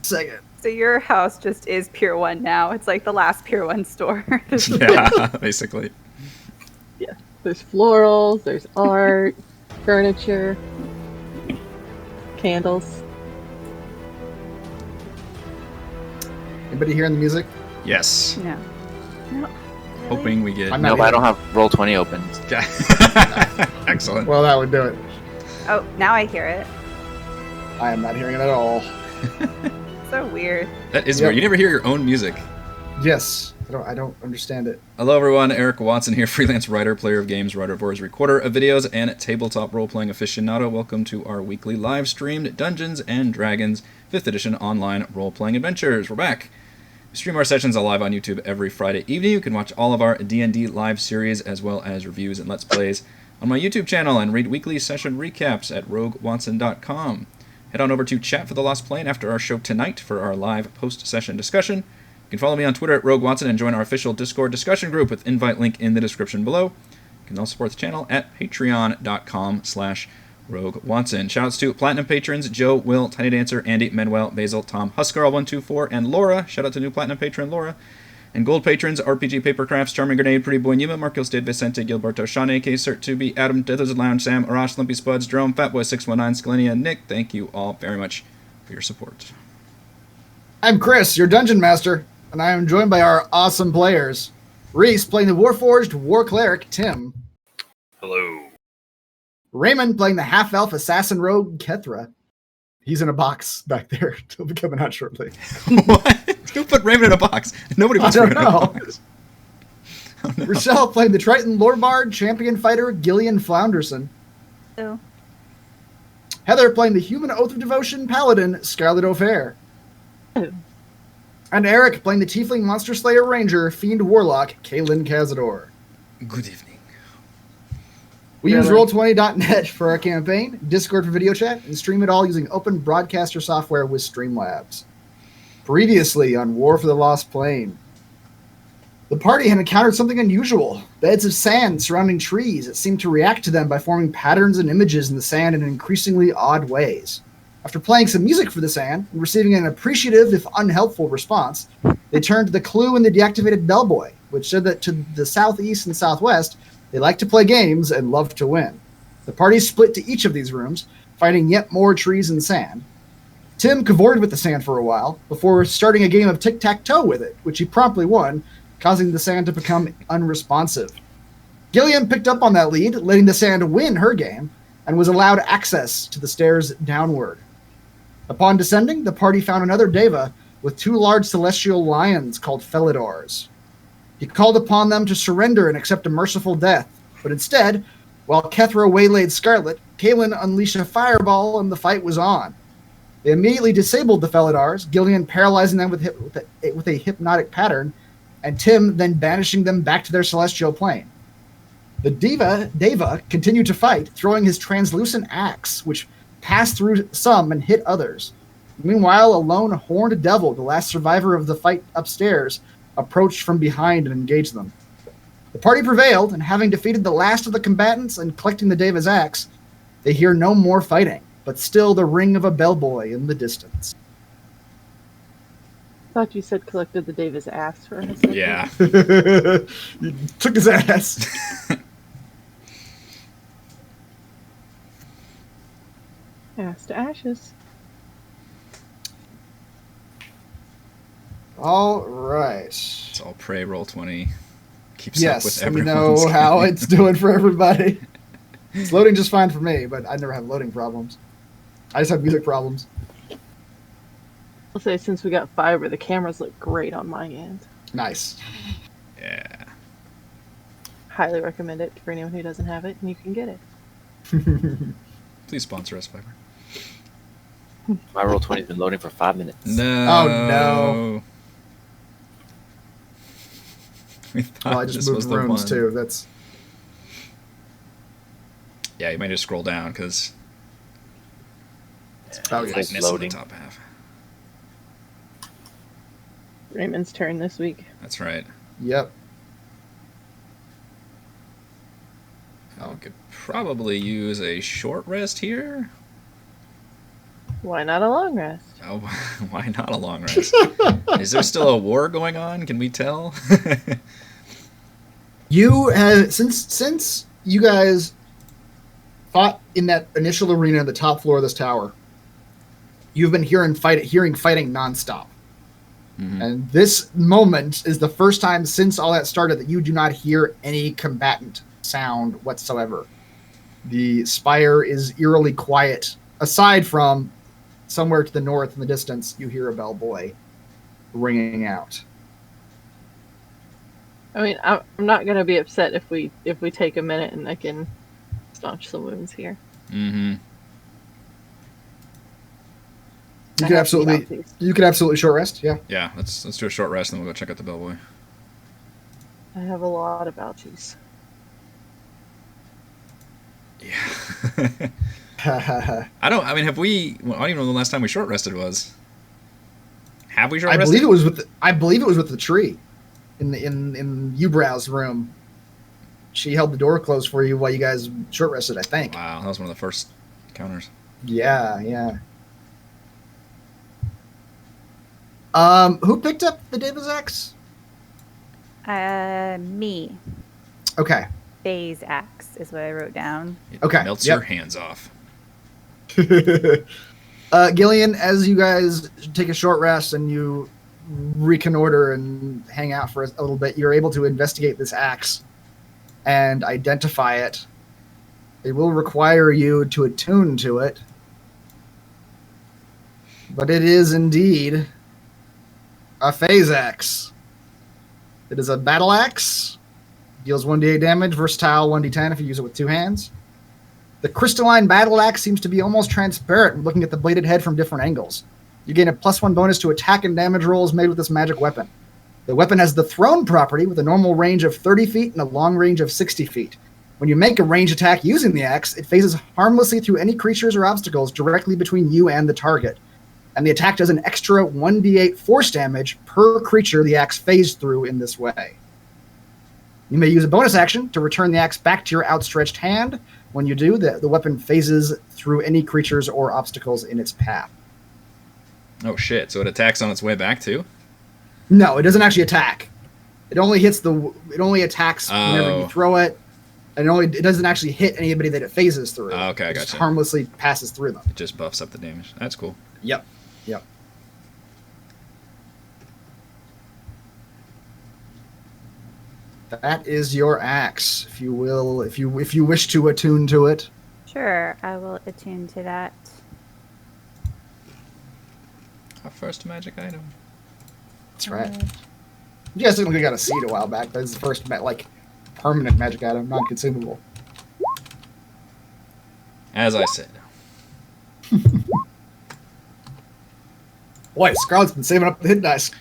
second. So your house just is Pier 1 now. It's like the last Pier 1 store. Yeah, basically. Yeah. There's florals, there's art, furniture, candles. Anybody hearing the music? Yes. No. No. Hoping we get... I'm No, not but I either. don't have Roll20 open. Excellent. Well, that would do it. Oh, now I hear it. I am not hearing it at all. So weird. That is Yep. weird. You never hear your own music. Yes. I don't understand it. Hello, everyone. Eric Watson here, freelance writer, player of games, writer of voices, recorder of videos, and tabletop role-playing aficionado. Welcome to our weekly live-streamed Dungeons & Dragons 5th edition online role-playing adventures. We're back. We stream our sessions live on YouTube every Friday evening. You can watch all of our D&D live series as well as reviews and Let's Plays on my YouTube channel and read weekly session recaps at roguewatson.com. Head on over to Chat for the Lost Plane after our show tonight for our live post-session discussion. You can follow me on Twitter at Rogue Watson and join our official Discord discussion group with invite link in the description below. You can also support the channel at patreon.com/Rogue Watson. Shoutouts to Platinum patrons Joe, Will, Tiny Dancer, Andy, Manuel, Basil, Tom, Huskarl124, and Laura. Shout out to new Platinum patron Laura. And Gold patrons RPG Papercrafts, Charming Grenade, Pretty Boy Numa, Marcos Dade Vicente, Gilberto, Sean AK, Cert 2B, Adam, Deathers Lounge, Sam, Arash, Lumpy Spuds, Jerome, Fatboy619, Scalenia, Nick. Thank you all very much for your support. I'm Chris, your Dungeon Master, and I am joined by our awesome players. Reese playing the Warforged War Cleric, Tim. Hello. Raymond playing the half-elf assassin rogue, Kethra. He's in a box back there. He'll be coming out shortly. What? Who put Raymond in a box? Nobody puts I don't Raymond in a know. box. Oh, no. Rochelle playing the Triton Lorbard champion fighter, Gillian Flounderson. Oh. Heather playing the human oath of devotion paladin, Scarlet O'Fair. Oh. And Eric playing the tiefling monster slayer ranger, fiend warlock, Kaylin Cazador. Good evening. We use Really? Roll20.net for our campaign, Discord for video chat, and stream it all using open broadcaster software with Streamlabs. Previously on War for the Lost Plane, the party had encountered something unusual. Beds of sand surrounding trees that seemed to react to them by forming patterns and images in the sand in increasingly odd ways. After playing some music for the sand and receiving an appreciative, if unhelpful, response, they turned to the clue in the deactivated bellboy, which said that to the southeast and southwest, they like to play games and love to win. The party split to each of these rooms, fighting yet more trees and sand. Tim cavorted with the sand for a while, before starting a game of tic-tac-toe with it, which he promptly won, causing the sand to become unresponsive. Gillian picked up on that lead, letting the sand win her game, and was allowed access to the stairs downward. Upon descending, the party found another Deva with two large celestial lions called Felidars. He called upon them to surrender and accept a merciful death, but instead, while Kethra waylaid Scarlet, Kaylin unleashed a fireball and the fight was on. They immediately disabled the Felidars, Gillian paralyzing them with a hypnotic pattern, and Tim then banishing them back to their celestial plane. The Deva continued to fight, throwing his translucent axe, which passed through some and hit others. Meanwhile, a lone horned devil, the last survivor of the fight upstairs, approached from behind and engaged them. The party prevailed, and having defeated the last of the combatants and collecting the Deva's axe, they hear no more fighting, but still the ring of a bellboy in the distance. Thought you said collected the Davis ass for a second. Yeah. You took his ass. Ass to ashes. All right. It's all pray Roll20. Keeps up Yes, with let me everyone's know how game. it's doing for everybody. It's loading just fine for me, but I never have loading problems. I just have music problems. I'll say since we got fiber, the cameras look great on my end. Nice. Yeah. Highly recommend it for anyone who doesn't have it, and you can get it. Please sponsor us, Fiverr. My Roll20's been loading for 5 minutes. No. Oh, no. We thought Well, I just this moved was the rooms one. too. That's Yeah, you might just scroll down because Oh, It's yeah. like missing loading. the top half. Raymond's turn this week. That's right. yep. I could probably use a short rest here. Why not a long rest? Oh, why not a long rest? Is there still a war going on? Can we tell? You have since you guys fought in that initial arena on the top floor of this tower, you've been hearing fighting nonstop. Mhm. And this moment is the first time since all that started that you do not hear any combatant sound whatsoever. The spire is eerily quiet, aside from somewhere to the north in the distance, you hear a bellboy ringing out. I mean, I'm not gonna be upset if we take a minute and I can staunch some wounds here. Mm-hmm. You I could have some absolutely, bounties. you could absolutely short rest. Yeah. Yeah, let's do a short rest, and then we'll go check out the bellboy. I have a lot of ouchies. Yeah. I mean, have we? Well, I don't even know when the last time we short rested was. Have we short I rested? believe it was with the tree, in Ubrow's room. She held the door closed for you while you guys short rested. I think. Wow, that was one of the first encounters. Yeah, yeah. Who picked up the Davis axe? Me. Okay. Phase axe is what I wrote down. It Okay, melts yep. your hands off. Gillian, as you guys take a short rest and you reconnoiter and hang out for a little bit, you're able to investigate this axe and identify it. It will require you to attune to it, but it is indeed a phase axe. It is a battle axe. Deals 1d8 damage, versatile 1d10 if you use it with two hands. The crystalline battle axe seems to be almost transparent when looking at the bladed head from different angles. You gain a +1 bonus to attack and damage rolls made with this magic weapon. The weapon has the thrown property with a normal range of 30 feet and a long range of 60 feet. When you make a ranged attack using the axe, it phases harmlessly through any creatures or obstacles directly between you and the target. And the attack does an extra 1d8 force damage per creature the axe phased through in this way. You may use a bonus action to return the axe back to your outstretched hand. When you do, the weapon phases through any creatures or obstacles in its path. Oh shit! So it attacks on its way back too. No, it doesn't actually attack. It only attacks whenever you throw it, and it doesn't actually hit anybody that it phases through. Oh, okay, I It just gotcha. harmlessly passes through them. It just buffs up the damage. That's cool. Yep. That is your axe, if you will, if you wish to attune to it. Sure, I will attune to that. Our first magic item. That's right. You guys technically got a seed a while back. That's the first permanent magic item, non-consumable. As I said. Boy, Scarlett's been saving up the hit dice.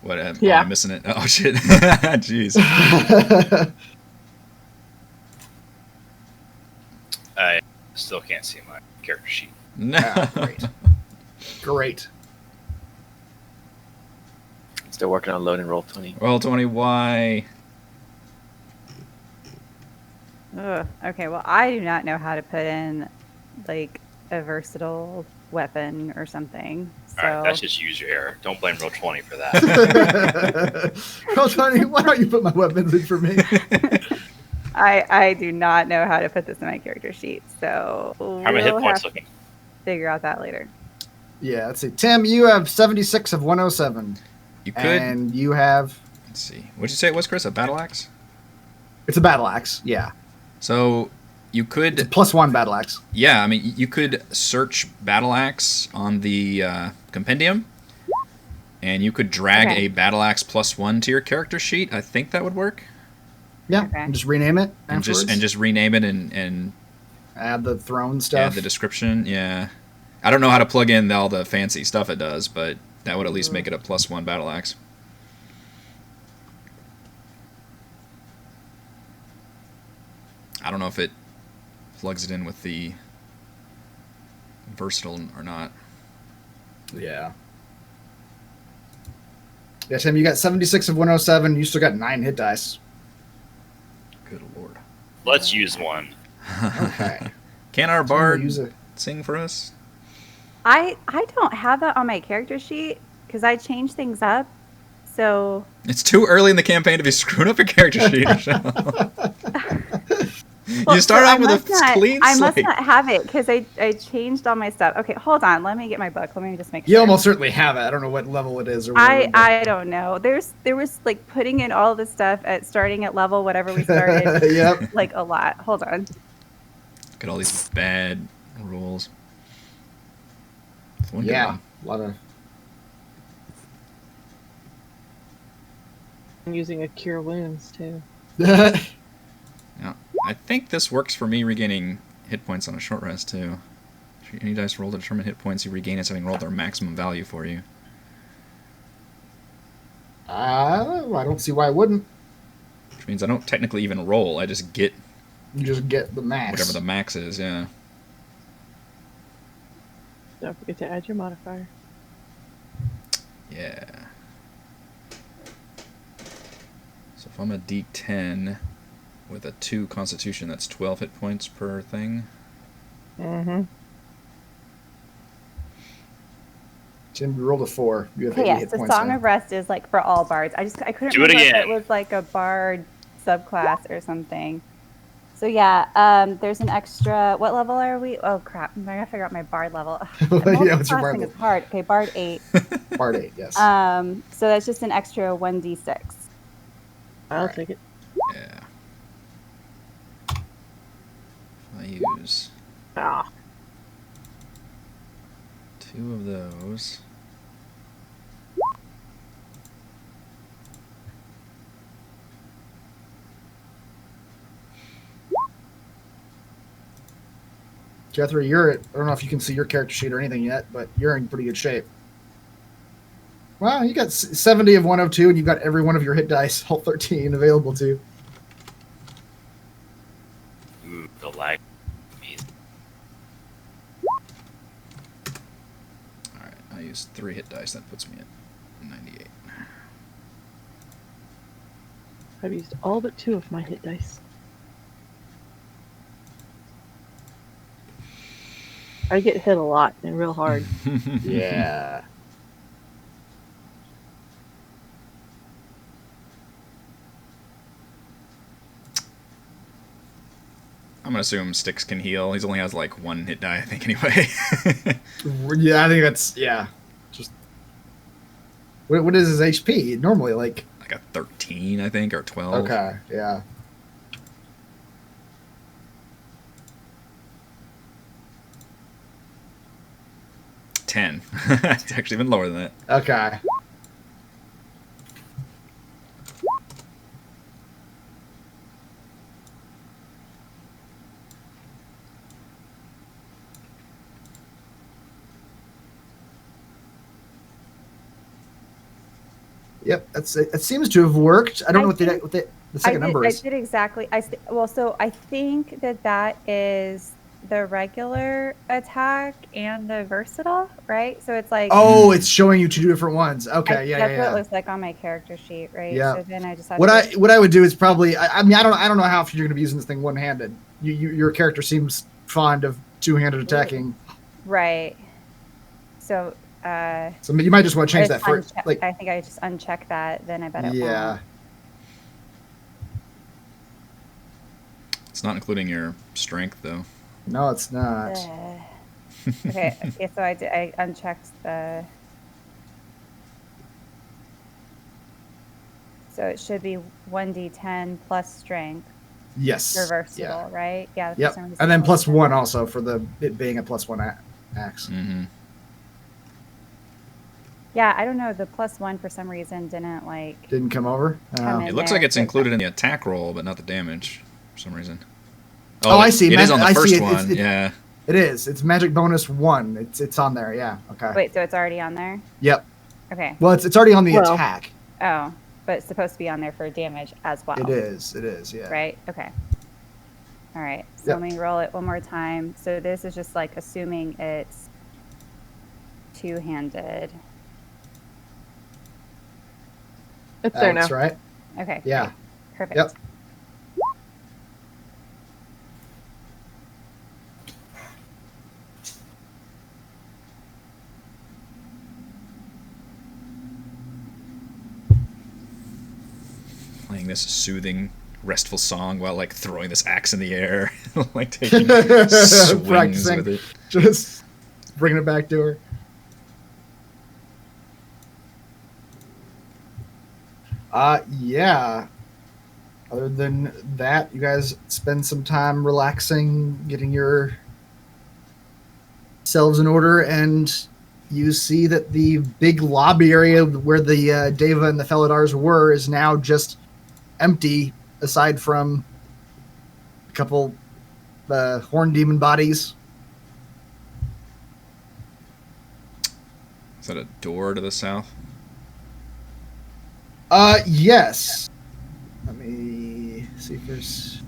What? Am Yeah. I missing it? Oh shit! Jeez. I still can't see my character sheet. No. Ah, great. Great. Still working on loading Roll20. Roll20. Why? Ugh. Okay, well, I do not know how to put in, like, a versatile weapon or something. So All right, that's just user error. Don't blame Roll20 for that. Roll20, why don't you put my weapons in for me? I do not know how to put this in my character sheet. So How many hit we'll points have looking? to figure out that later. Yeah, let's see. Tim, you have 76 of 107. You could. And you have... Let's see. What'd you say it was, Chris? A battle axe? It's a battle axe, yeah. So you could. +1 battle axe. Yeah, I mean, you could search battle axe on the compendium, and you could drag Okay. a battle axe +1 to your character sheet. I think that would work. Yeah, Okay. and just rename it And afterwards. just rename it and add the throne stuff. add the description. Yeah, I don't know how to plug in all the fancy stuff it does, but that would at least make it a +1 battle axe. I don't know if it plugs it in with the versatile or not. Yeah. Yeah, Tim, you got 76 of 107. You still got 9 hit dice. Good lord. Let's use one. Okay. Can our Someone bard use it. sing for us? I don't have that on my character sheet because I change things up. So It's too early in the campaign to be screwing up your character sheet, Michelle. You start off with a clean I must slate. not have it because I changed all my stuff. Okay, hold on. Let me get my book. Let me just make sure. You almost certainly have it. I don't know what level it is or whatever. I don't know. There was like putting in all this stuff at starting at level whatever we started. Yep. Like a lot. Hold on. Look at all these bad rolls. It's one good Yeah. one. A lot of. I'm using a cure wounds too. Yeah, I think this works for me regaining hit points on a short rest too. Any dice roll to determine hit points you regain as having rolled their maximum value for you. I don't see why I wouldn't. Which means I don't technically even roll. I just get You just get the max. whatever the max is. Yeah. Don't forget to add your modifier. Yeah. So if I'm a D10 with a 2 Constitution, that's 12 hit points per thing. Mm-hmm. Jim, you rolled a 4. You have Okay, 80 yes, hit the points Song now. of Rest is like for all bards. I couldn't Do it remember if again. it was like a bard subclass or something. So yeah, there's an extra. What level are we? Oh crap! I gotta figure out my bard level. Yeah, what's your bard Multiclassing level? is hard. Okay, bard 8. Bard 8, yes. So that's just an extra 1d6. I'll take it. Yeah. I use Ah. 2 of those. Jethro, you're at, I don't know if you can see your character sheet or anything yet, but you're in pretty good shape. Well, you got 70 of 102, and you've got every one of your hit dice, all 13, available to you. Ooh, the lag. Alright, I use 3 hit dice. That puts me at 98. I've used all but 2 of my hit dice. I get hit a lot and real hard. Yeah. I'm gonna assume Styx can heal. He only has like 1 hit die, I think, anyway. Yeah, I think that's, yeah. Just. What is his HP? Normally, like. Like a 13, I think, or 12. Okay, yeah. $10. It's actually even lower than that. Okay. Yep, it seems to have worked. I don't know what the second number is. I did exactly. So I think that is the regular attack and the versatile, right? So it's like. Oh, it's showing you 2 different ones. Okay, yeah. That's what it looks like on my character sheet, right? Yeah. So then I just have What to. I would do is probably. I mean, I don't know how often you're going to be using this thing one-handed. Your character seems fond of two-handed attacking. Right. So. So you might just want to change I that first. Like, I think I just uncheck that. Then I bet it yeah. won't. It's not including your strength, though. No, it's not. Okay. Yeah, so I unchecked the. So it should be 1d10 plus strength Yes. for versatile, Yeah. right? Yeah. for Yep. some reason And then it plus wasn't. 1 also for it being a +1 axe. Mm-hmm. Yeah, I don't know. The +1 for some reason didn't like. Didn't come over. Come in. It looks there, like it's but- included in the attack roll, but not the damage for some reason. Oh, I see. It is on the I see first it. one. Yeah. It is. It's magic bonus 1. It's on there. Yeah. Okay. Wait, so it's already on there? Yep. Okay. Well, it's already on the Well- attack. Oh, but it's supposed to be on there for damage as well. It is. It is. Yeah. Right? Okay. All right. So Yep. let me roll it one more time. So this is just like assuming it's two-handed. It's there now. That's right. Okay. Yeah. great. Perfect. Yep. sing this soothing, restful song while like throwing this axe in the air, like taking swings Practicing. with it. Just bringing it back to her. Yeah. Other than that, you guys spend some time relaxing, getting your selves in order, and you see that the big lobby area where the Deva and the Felidars were is now just empty, aside from a couple horn demon bodies. Is that a door to the south? Yes. Let me see if there's...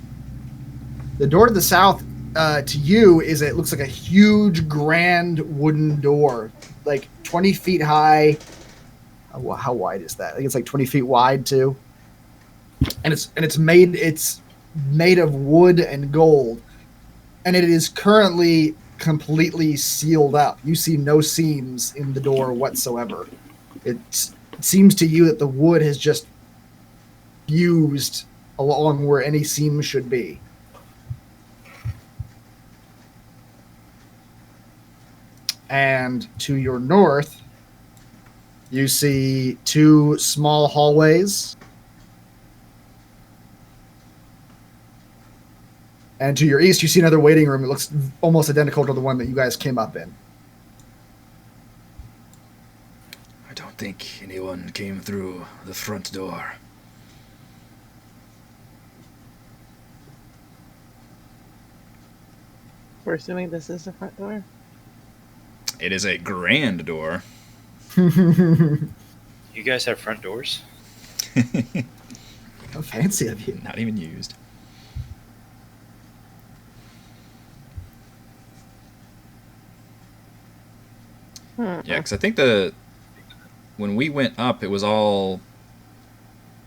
The door to the south, to you, it looks like a huge, grand wooden door, like 20 feet high. How wide is that? I think it's like 20 feet wide too. And it's made of wood and gold, and it is currently completely sealed up. You see no seams in the door whatsoever. It seems to you that the wood has just fused along where any seam should be. And to your north, you see two small hallways. And to your east, you see another waiting room. It looks almost identical to the one that you guys came up in. I don't think anyone came through the front door. We're assuming this is the front door. It is a grand door. You guys have front doors? How fancy of you. Not even used. Yeah, because I think when we went up, it was all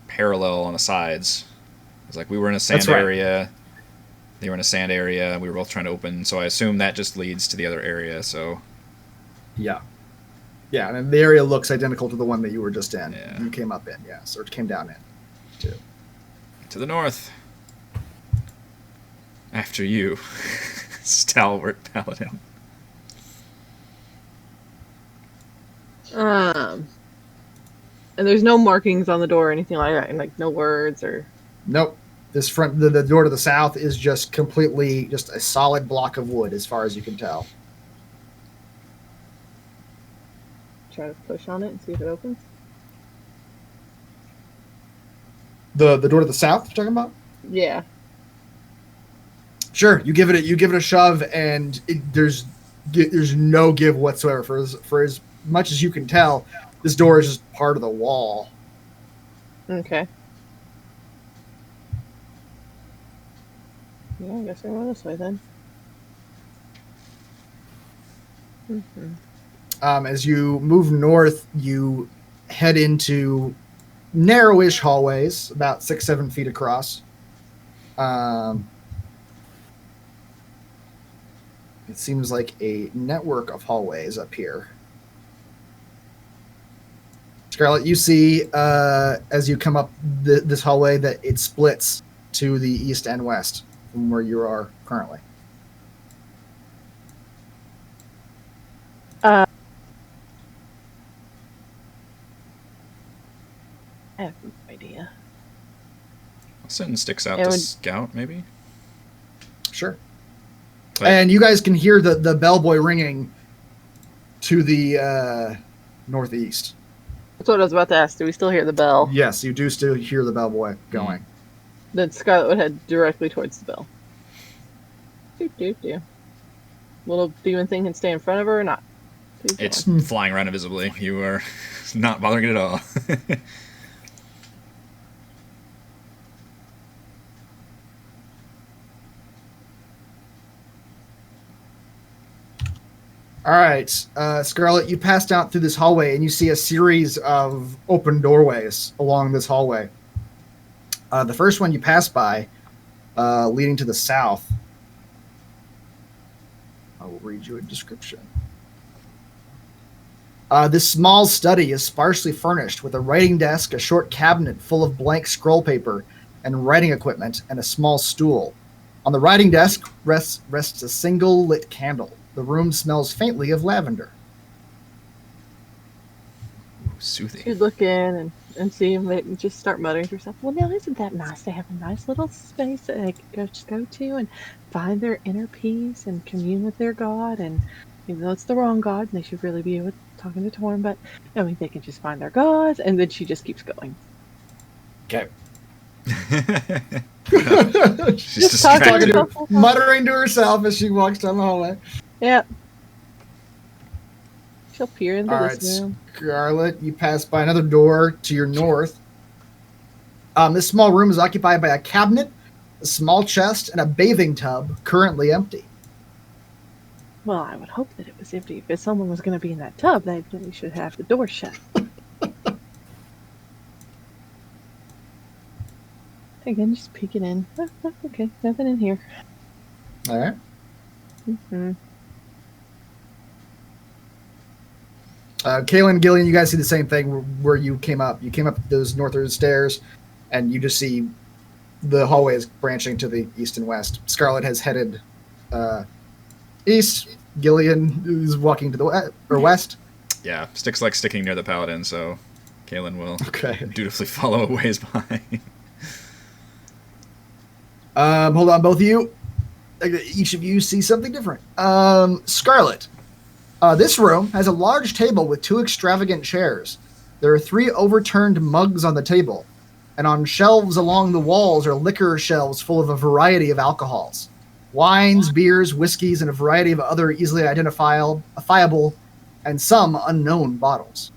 parallel on the sides. It was like we were in a sand area, they were in a sand area, we were both trying to open, so I assume that just leads to the other area, so... Yeah. Yeah, and the area looks identical to the one that you were just in. Yeah. You came up in, yes, or came down in, too. To the north. After you, stalwart paladin. And there's no markings on the door or anything like that, and like no words or... Nope. This front, the door to the south is just completely just a solid block of wood, as far as you can tell. Try to push on it and see if it opens. The door to the south you're talking about? Yeah. Sure. You give it a shove, and there's no give whatsoever. For as much as you can tell, this door is just part of the wall. Okay. Yeah, I guess we're going this way then. As you move north, you head into narrowish hallways, about 6-7 feet across. It seems like a network of hallways up here. Scarlett, you see as you come up this hallway that it splits to the east and west from where you are currently. I have no idea. Something sticks out It to would- scout, maybe? Sure. But- And you guys can hear the bellboy ringing to the northeast. That's what I was about to ask. Do we still hear the bell? Yes, you do still hear the bellboy going. Then Scarlet would head directly towards the bell. Do. Little demon thing can stay in front of her or not? Please go It's on. flying around invisibly. You are not bothering it at all. All right, Scarlett, you passed out through this hallway, and you see a series of open doorways along this hallway. The first one you pass by, leading to the south. I will read you a description. This small study is sparsely furnished with a writing desk, a short cabinet full of blank scroll paper and writing equipment, and a small stool. On the writing desk rests a single lit candle. The room smells faintly of lavender. Soothing. She'd look in and see him and just start muttering to herself, well, now isn't that nice to have a nice little space that they can just go to and find their inner peace and commune with their God? And even though it's the wrong God, and they should really be talking to Torm, but I mean, they can just find their gods. And then she just keeps going. Okay. She's Just talking distracted. to herself. Muttering to herself as she walks down the hallway. Yeah. She'll peer into All this right, room. Scarlet, you pass by another door to your north. This small room is occupied by a cabinet, a small chest, and a bathing tub, currently empty. Well, I would hope that it was empty. If someone was going to be in that tub, they should have the door shut. Again, just peeking in. Okay, nothing in here. All right. Mm-hmm. Kaylin, Gillian, you guys see the same thing where you came up. You came up those northern stairs, and you just see the hallways branching to the east and west. Scarlet has headed east. Gillian is walking to the west. Yeah, Stick's like sticking near the paladin, so Kaelin will Okay. dutifully follow a ways behind. Hold on, both of you. Each of you see something different. Scarlet. This room has a large table with 2 extravagant chairs. There are 3 overturned mugs on the table, and on shelves along the walls are liquor shelves full of a variety of alcohols. Wines, beers, whiskeys, and a variety of other easily identifiable and some unknown bottles.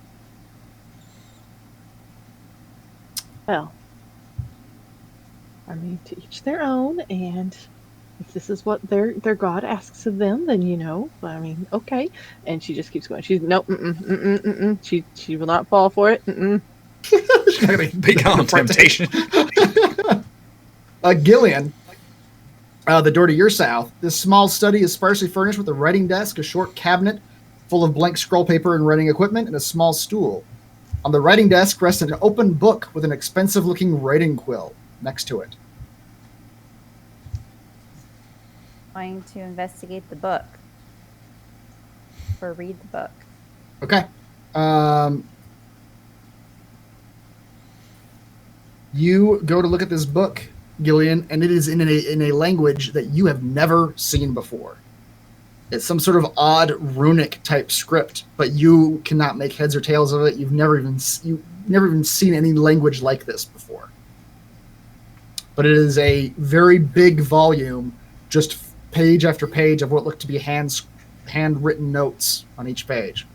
Well, I mean, to each their own, and if this is what their God asks of them, then, you know, I mean, okay. And she just keeps going. She's, nope, She will not fall for it. Big on temptation. Gillian, the door to your south. This small study is sparsely furnished with a writing desk, a short cabinet full of blank scroll paper and writing equipment, and a small stool. On the writing desk rests an open book with an expensive-looking writing quill next to it. Going to investigate the book. Or read the book. Okay. You go to look at this book, Gillian, and it is in a language that you have never seen before. It's some sort of odd runic type script, but you cannot make heads or tails of it. You've never even seen any language like this before. But it is a very big volume, just page after page of what look to be handwritten notes on each page.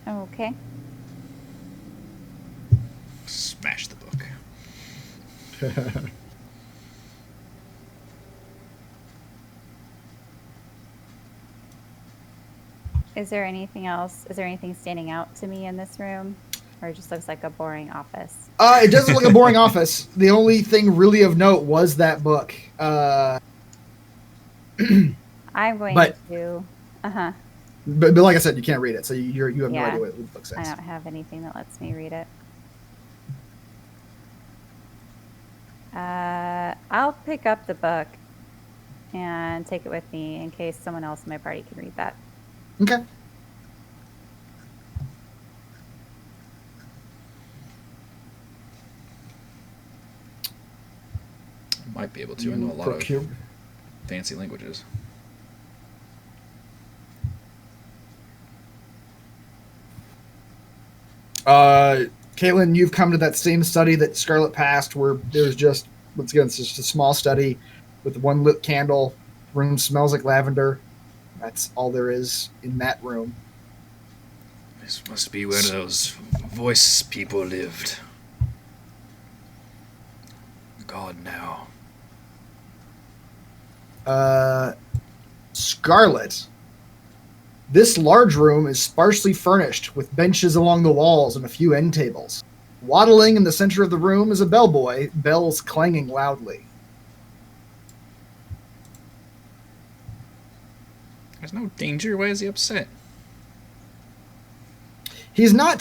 Okay. Smash the book. Is there anything else? Is there anything standing out to me in this room? Or it just looks like a boring office? It doesn't look like a boring office. The only thing really of note was that book. I'm going to... Uh-huh. But like I said, you can't read it, so you have no Yeah. idea what the book says. I don't have anything that lets me read it. I'll pick up the book and take it with me in case someone else in my party can read that. Okay. Might be able to. I know a lot of fancy languages. Caitlin, you've come to that same study that Scarlet passed, where there's just, once again, it's just a small study with one lit candle. Room smells like lavender. That's all there is in that room. This must be where those voice people lived. God, now. Scarlet. This large room is sparsely furnished with benches along the walls and a few end tables. Waddling in the center of the room is a bellboy, bells clanging loudly. There's no danger. Why is he upset? He's not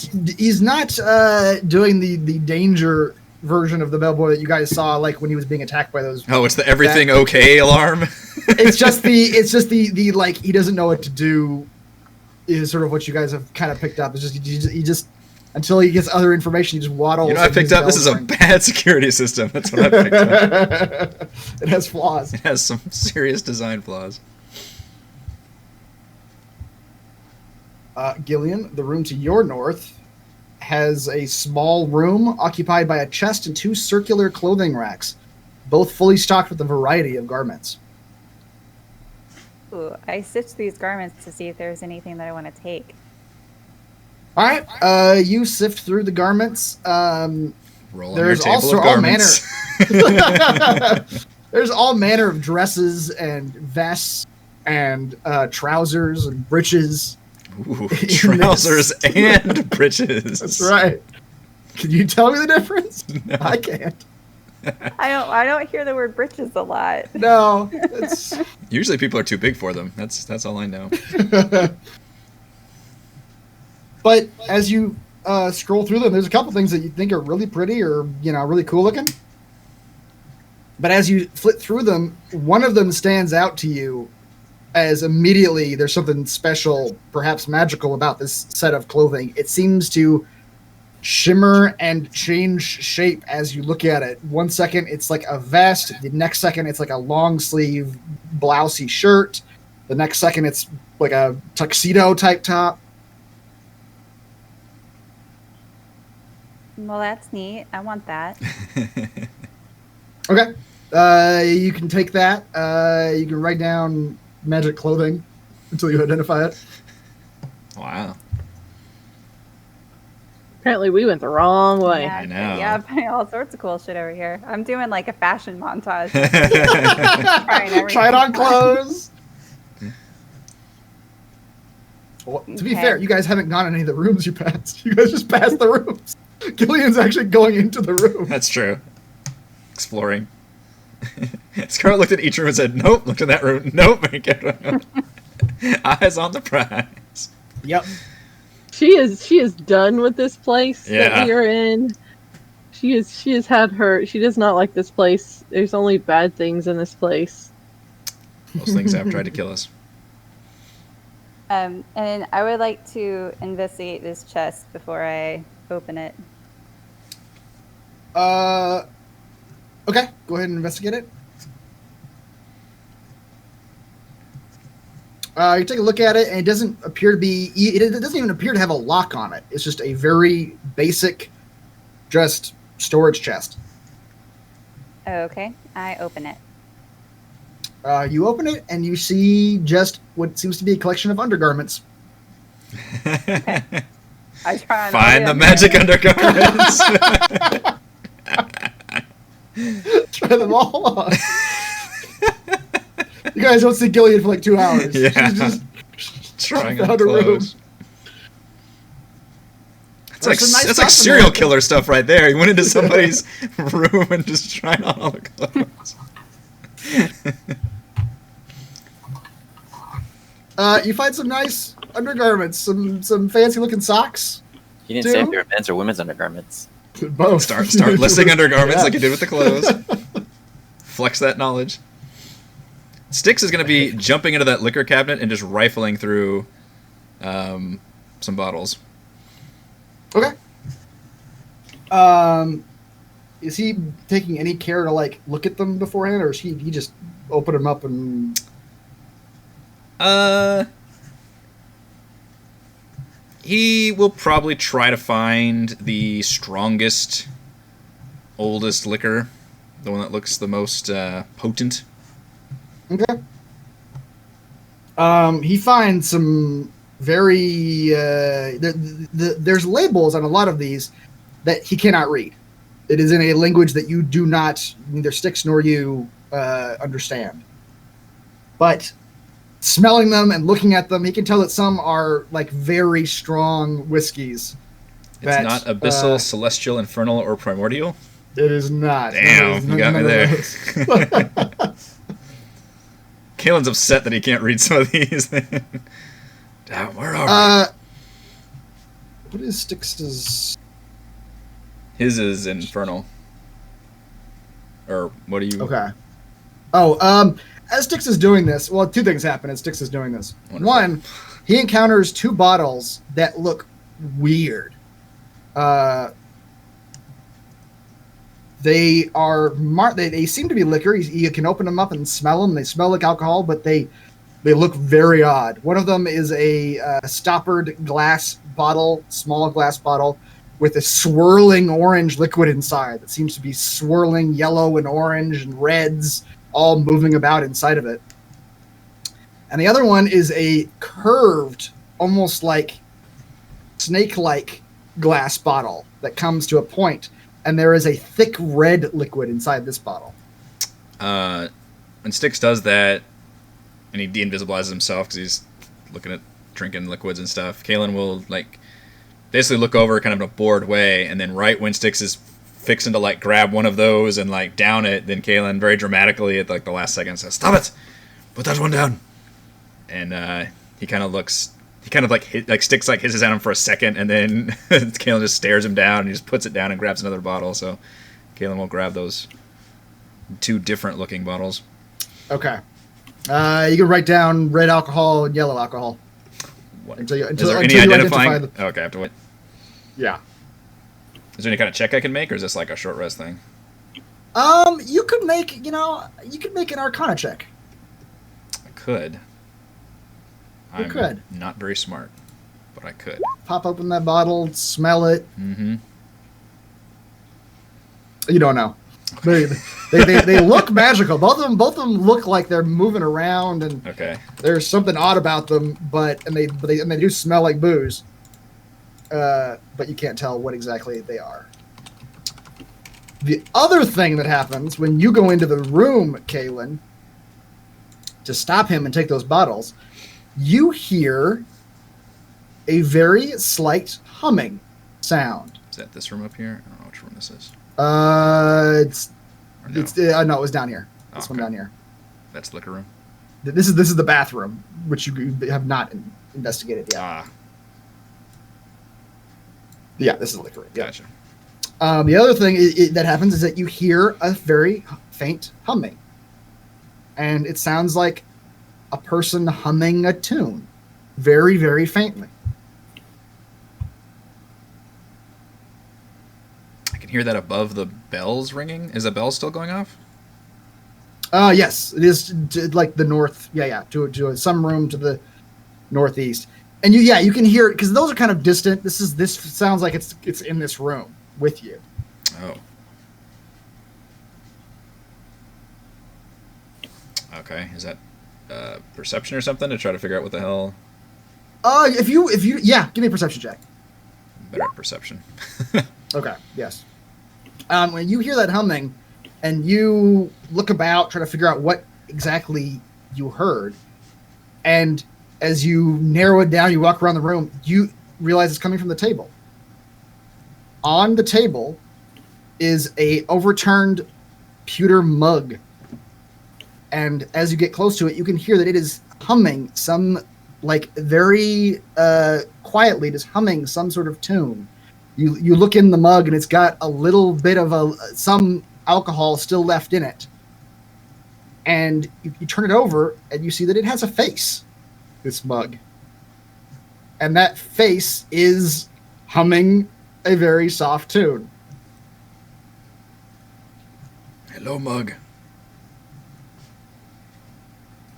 doing the danger version of the bellboy that you guys saw, like when he was being attacked by those. Oh, it's the everything okay alarm. It's just the like he doesn't know what to do. Is sort of what you guys have kind of picked up. It's just he just until he gets other information, he just waddles. You know, I picked up this is a bad security system. That's what I picked up. It has flaws. It has some serious design flaws. Gillian, the room to your north has a small room occupied by a chest and 2 circular clothing racks, both fully stocked with a variety of garments. Ooh, I stitched these garments to see if there's anything that I want to take. All right, you sift through the garments. Roll on There's your table also of all manner. garments. There's all manner of dresses and vests and trousers and breeches. Ooh, trousers and breeches. That's right. Can you tell me the difference? No. I can't. I don't hear the word britches a lot. No, it's Usually people are too big for them. That's all I know. But as you scroll through them, there's a couple things that you think are really pretty or really cool looking. But as you flit through them, one of them stands out to you as immediately there's something special, perhaps magical, about this set of clothing. It seems to shimmer and change shape as you look at it. 1 second it's like a vest, the next second it's like a long sleeve blousey shirt, the next second it's like a tuxedo type top. Well, that's neat. I want that. Okay. You can take that. You can write down magic clothing until you identify it. Wow. Apparently we went the wrong way. Yeah, I know. Yeah, I'm finding all sorts of cool shit over here. I'm doing like a fashion montage. Trying everything. Try it on clothes. Well, to be Okay. fair, you guys haven't gone in any of the rooms you passed. You guys just passed the rooms. Gillian's actually going into the room. That's true. Exploring. Scarlet looked at each room and said, nope, looked at that room, nope. Eyes on the prize. Yep. She is done with this place Yeah. that we are in. She has had her. She does not like this place. There's only bad things in this place. Most things have tried to kill us. And I would like to investigate this chest before I open it. Okay, go ahead and investigate it. You take a look at it, and it doesn't appear to be. It doesn't even appear to have a lock on it. It's just a very basic, just storage chest. Okay, I open it. You open it, and you see just what seems to be a collection of undergarments. I try on Find all the magic undergarments. Try them all on. You guys don't see Gillian for like 2 hours. Yeah. She's just Trying found on a room. clothes. It's like, There's some nice that's like stuff in serial there. killer stuff right there. He went into somebody's room and just tried on all the clothes. You find some nice undergarments, some fancy looking socks. You didn't say if Two. they were men's or women's undergarments. Both. Start listing undergarments Yeah. like you did with the clothes. Flex that knowledge. Styx is going to be jumping into that liquor cabinet and just rifling through some bottles. Okay. Is he taking any care to like look at them beforehand, or is he just open them up and? He will probably try to find the strongest, oldest liquor, the one that looks the most potent. Okay. He finds some very there's labels on a lot of these that he cannot read. It is in a language that you do not, neither Styx nor you understand. But smelling them and looking at them, he can tell that some are like very strong whiskeys. It's not abyssal, celestial, infernal, or primordial. It is not. Damn, you got me None of there. those. Kalen's upset that he can't read some of these. Damn, where are what is Styx's? His is infernal. Or what do you? Okay. Oh, as Styx is doing this, well, two things happen as Styx is doing this. Wonderful. One, he encounters two bottles that look weird. They are they seem to be liquor. You can open them up and smell them. They smell like alcohol, but they look very odd. One of them is a stoppered glass bottle, small glass bottle, with a swirling orange liquid inside that seems to be swirling yellow and orange and reds, all moving about inside of it. And the other one is a curved, almost like snake-like glass bottle that comes to a point, and there is a thick red liquid inside this bottle. When Styx does that, and he de-invisibilizes himself because he's looking at drinking liquids and stuff, Kalen will basically look over kind of in a bored way, and then right when Styx is fixing to grab one of those and down it, then Kalen very dramatically at the last second says, "Stop it! Put that one down!" And he kind of looks, Styx hisses at him for a second, and then Kalen just stares him down and he just puts it down and grabs another bottle. So Kalen will grab those two different looking bottles. Okay. You can write down red alcohol and yellow alcohol. What? Until you Is there any you identifying? identify Okay, I have to wait. Yeah. Is there any kind of check I can make, or is this a short rest thing? You could make an Arcana check. I could. I'm could. not very smart, but I could. Pop open that bottle, smell it. Mm-hmm. You don't know. They look magical. Both of them look like they're moving around, and Okay. there's something odd about them. But they do smell like booze. But you can't tell what exactly they are. The other thing that happens when you go into the room, Kalen, to stop him and take those bottles, you hear a very slight humming sound. Is that this room up here? I don't know which room this is. Or no? No, it was down here. This Oh, one okay. down here. That's liquor room. This is the bathroom, which you have not investigated yet. Ah, Yeah, this is the liquor room. Yeah. gotcha. The other thing that happens is that you hear a very faint humming. And it sounds like a person humming a tune. Very, very faintly. I can hear that above the bells ringing. Is the bell still going off? Yes, it is the north. Yeah, to some room to the northeast. And you can hear it because those are kind of distant. This sounds like it's in this room with you. Oh. Okay. Is that perception or something to try to figure out what the hell? If you give me a perception check. Better at perception. Okay. Yes. When you hear that humming, and you look about, try to figure out what exactly you heard, and as you narrow it down, you walk around the room, you realize it's coming from the table. On the table is a overturned pewter mug. And as you get close to it, you can hear that it is humming some, very quietly, just humming some sort of tune. You look in the mug, and it's got a little bit of some alcohol still left in it. And you turn it over, and you see that it has a face, this mug. And that face is humming a very soft tune. Hello, mug.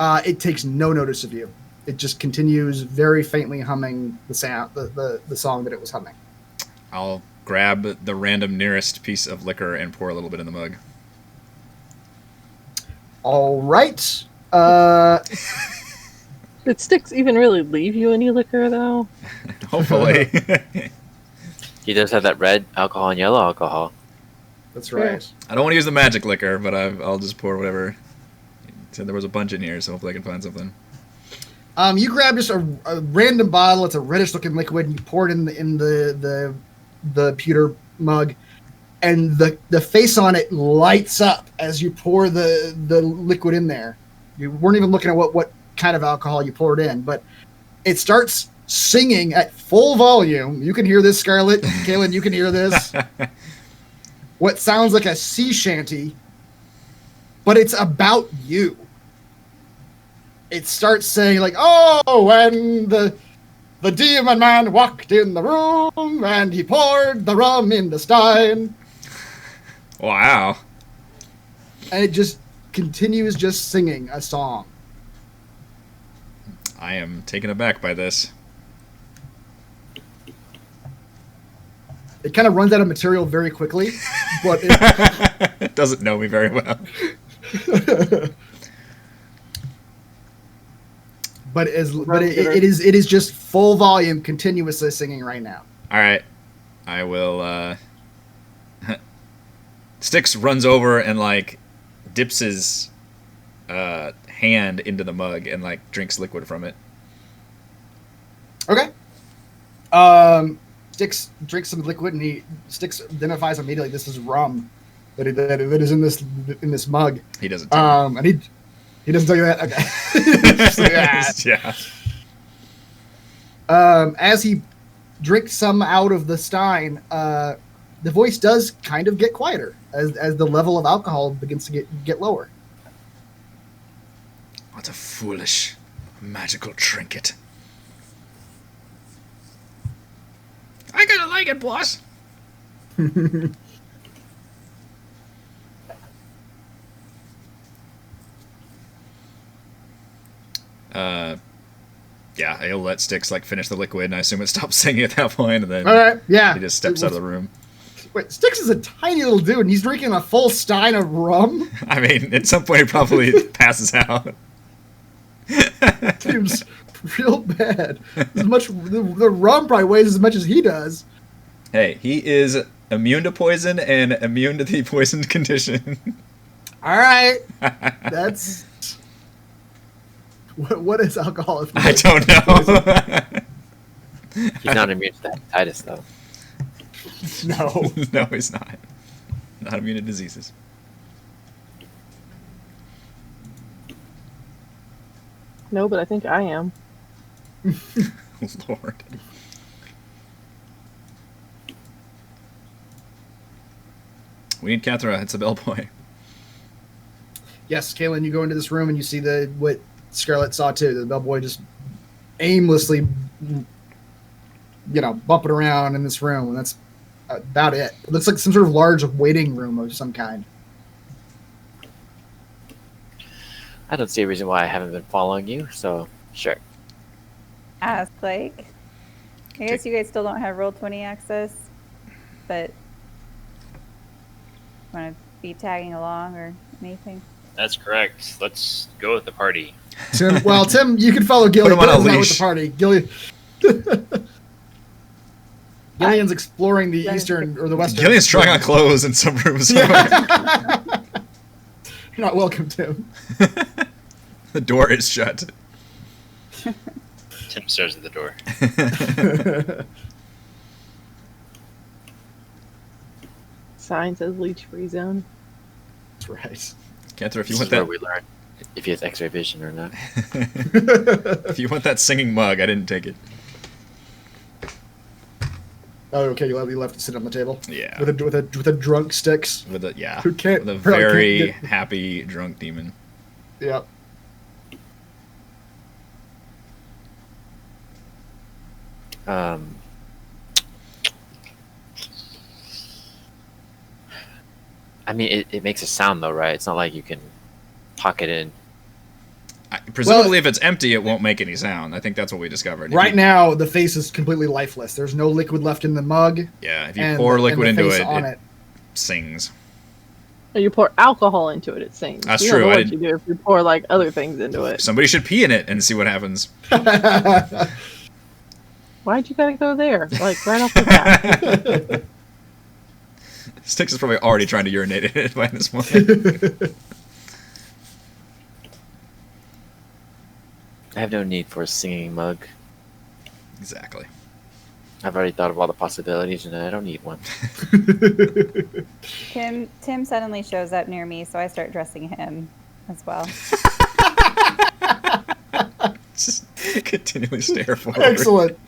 It takes no notice of you. It just continues very faintly humming the sound, the song that it was humming. I'll grab the random nearest piece of liquor and pour a little bit in the mug. All right. Did Styx even really leave you any liquor, though? Hopefully. He does have that red alcohol and yellow alcohol. That's right. I don't want to use the magic liquor, but I'll just pour whatever. So there was a bunch in here, so hopefully I can find something. You grab just a random bottle. It's a reddish-looking liquid, and you pour it in the pewter mug, and the face on it lights up as you pour the liquid in there, You weren't even looking at what kind of alcohol you poured in, but it starts singing at full volume. You can hear this, Scarlett. Kaylin, you can hear this. What sounds like a sea shanty, but it's about you. It starts saying like, "Oh, when the demon man walked in the room and he poured the rum in the stein." Wow. And it just continues just singing a song. I am taken aback by this. It kind of runs out of material very quickly, but It doesn't know me very well. it is just full volume, continuously singing right now. All right, I will. Styx runs over and like dips his hand into the mug and like drinks liquid from it. Okay. Styx drinks some liquid, and Styx identifies immediately this is rum that is in this mug. He doesn't. Tell me. And he doesn't tell you that. Okay. Just like, Yeah. As he drinks some out of the stein, the voice does kind of get quieter as the level of alcohol begins to get lower. What a foolish magical trinket. I kinda like it, boss. Yeah, he'll let Styx like finish the liquid, and I assume it stops singing at that point, and then All right, yeah. he just steps out of the room. Wait, Styx is a tiny little dude, and he's drinking a full stein of rum. I mean, at some point he probably passes out. Seems real bad. The rum probably weighs as much as he does. Hey, he is immune to poison and immune to the poisoned condition. All right, that's what is alcohol? I don't know. He's not immune to the hepatitis, though. No. No, he's not. Not immune to diseases. No, but I think I am. Lord. We need Cathra. It's a bellboy. Yes, Kaylin, you go into this room and you see what Scarlett saw too. The bellboy just aimlessly, bumping around in this room, and that's about it. It looks like some sort of large waiting room of some kind. I don't see a reason why I haven't been following you, so sure. Ask like, I guess you guys still don't have Roll20 access, but want to be tagging along or anything? That's correct. Let's go with the party. Tim, you can follow Gillian. Put him on a Gillian's leash. not with the party. Gillian's exploring the eastern or the western. Gillian's trying on clothes in some rooms. You're not welcome, Tim. The door is shut. Tim stares at the door. Sign says leech free zone. That's right. Cathra, if you This want is where that, we learn if he has X-ray vision or not. if you want that singing mug, I didn't take it. Oh, okay. You left to sit on the table. Yeah. With a drunk Styx. With a Who can't- with a probably can't very get- happy drunk demon. Yep. I mean, it makes a sound though, right? It's not like you can pocket in. Presumably, if it's empty, it won't make any sound. I think that's what we discovered. Right now, the face is completely lifeless. There's no liquid left in the mug. Yeah, if you and pour the- liquid and the into face it, on it sings. Or you pour alcohol into it, it sings. That's you true, Don't know I what you do if you pour like other things into it. Somebody should pee in it and see what happens. Why'd you gotta go there? Like right off the bat. Styx is probably already trying to urinate in it by this point. I have no need for a singing mug. Exactly. I've already thought of all the possibilities, and I don't need one. Tim suddenly shows up near me, so I start dressing him as well. Just continually stare forward. Excellent.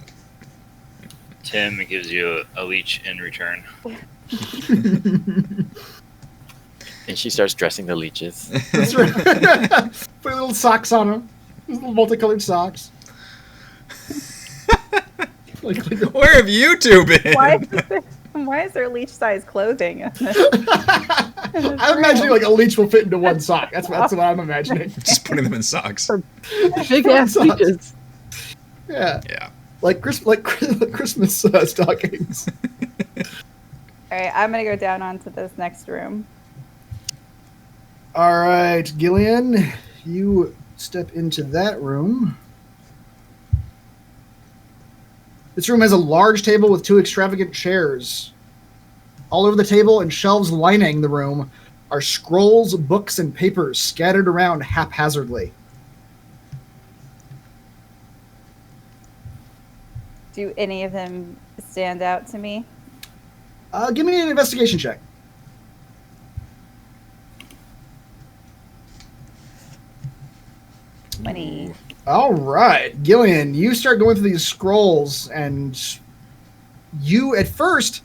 Tim gives you a leech in return. And she starts dressing the leeches. That's right. Put little socks on them. Little multicolored socks. Where have you two been? Why is there leech-sized clothing? I'm imagining like a leech will fit into one sock. That's what I'm imagining. Just putting them in socks. Big ass Socks. leeches. Yeah, Yeah. like Christmas stockings. All right, I'm gonna go down onto this next room. All right, Gillian, you step into that room. This room has a large table with 2 extravagant chairs. All over the table and shelves lining the room are scrolls, books, and papers scattered around haphazardly. Do any of them stand out to me? Give me an investigation check. Money. All right, Gillian, you start going through these scrolls, and you at first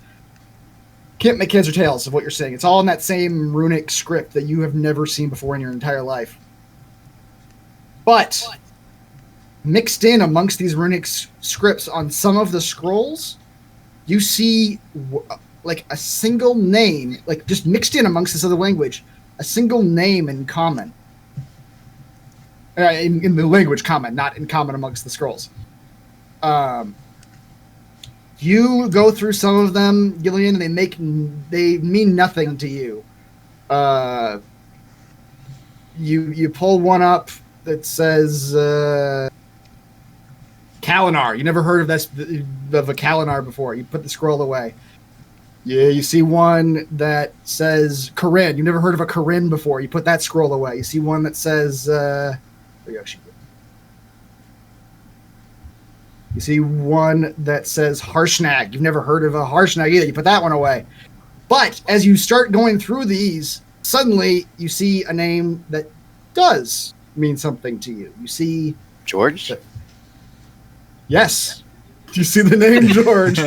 can't make heads or tails of what you're saying. It's all in that same runic script that you have never seen before in your entire life. But mixed in amongst these runic scripts on some of the scrolls, you see like a single name, like just mixed in amongst this other language, a single name in common. In the language common, not in common amongst the scrolls. You go through some of them, Gillian, and they mean nothing to you. You pull one up that says Kalinar. You never heard of a Kalinar before. You put the scroll away. Yeah, you see one that says Corinne. You never heard of a Corinne before. You put that scroll away. You see one that says you see one that says Harshnag. You've never heard of a Harshnag either. You put that one away. But as you start going through these, suddenly you see a name that does mean something to you. You see George? Yes. You see the name George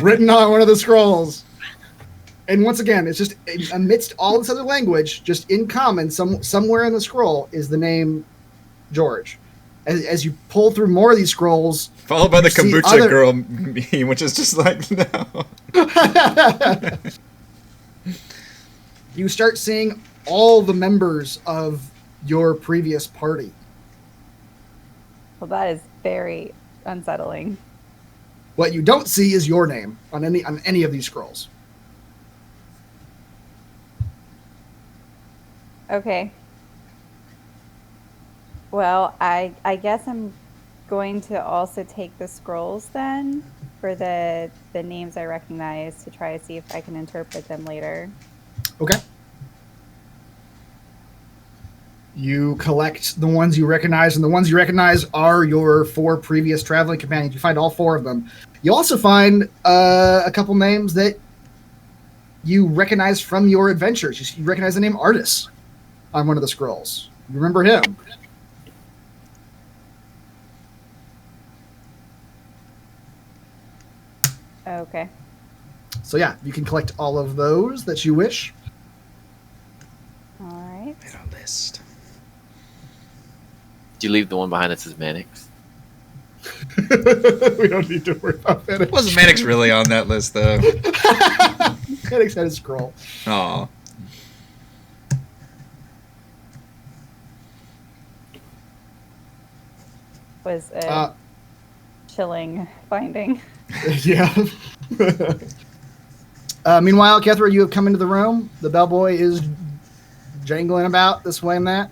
written on one of the scrolls. And once again, it's just amidst all this other language, just in common, somewhere in the scroll is the name George. As you pull through more of these scrolls, Followed by the you see kombucha girl meme, which is just like, no. You start seeing all the members of your previous party. Well, that is very unsettling. What you don't see is your name on any of these scrolls. Okay. Well, I guess I'm going to also take the scrolls then for the names I recognize to try to see if I can interpret them later. Okay. You collect the ones you recognize, and the ones you recognize are your 4 previous traveling companions. You find all 4 of them. You also find a couple names that you recognize from your adventures. You recognize the name Artis on one of the scrolls. You remember him. Okay. So yeah, you can collect all of those that you wish. All right. Made a list. Do you leave the one behind that says Mannix? We don't need to worry about that. Wasn't Mannix really on that list, though? Mannix had a scroll. Aw. Was a chilling finding. Yeah. Meanwhile, Kethra, you have come into the room. The bellboy is jangling about this way and that.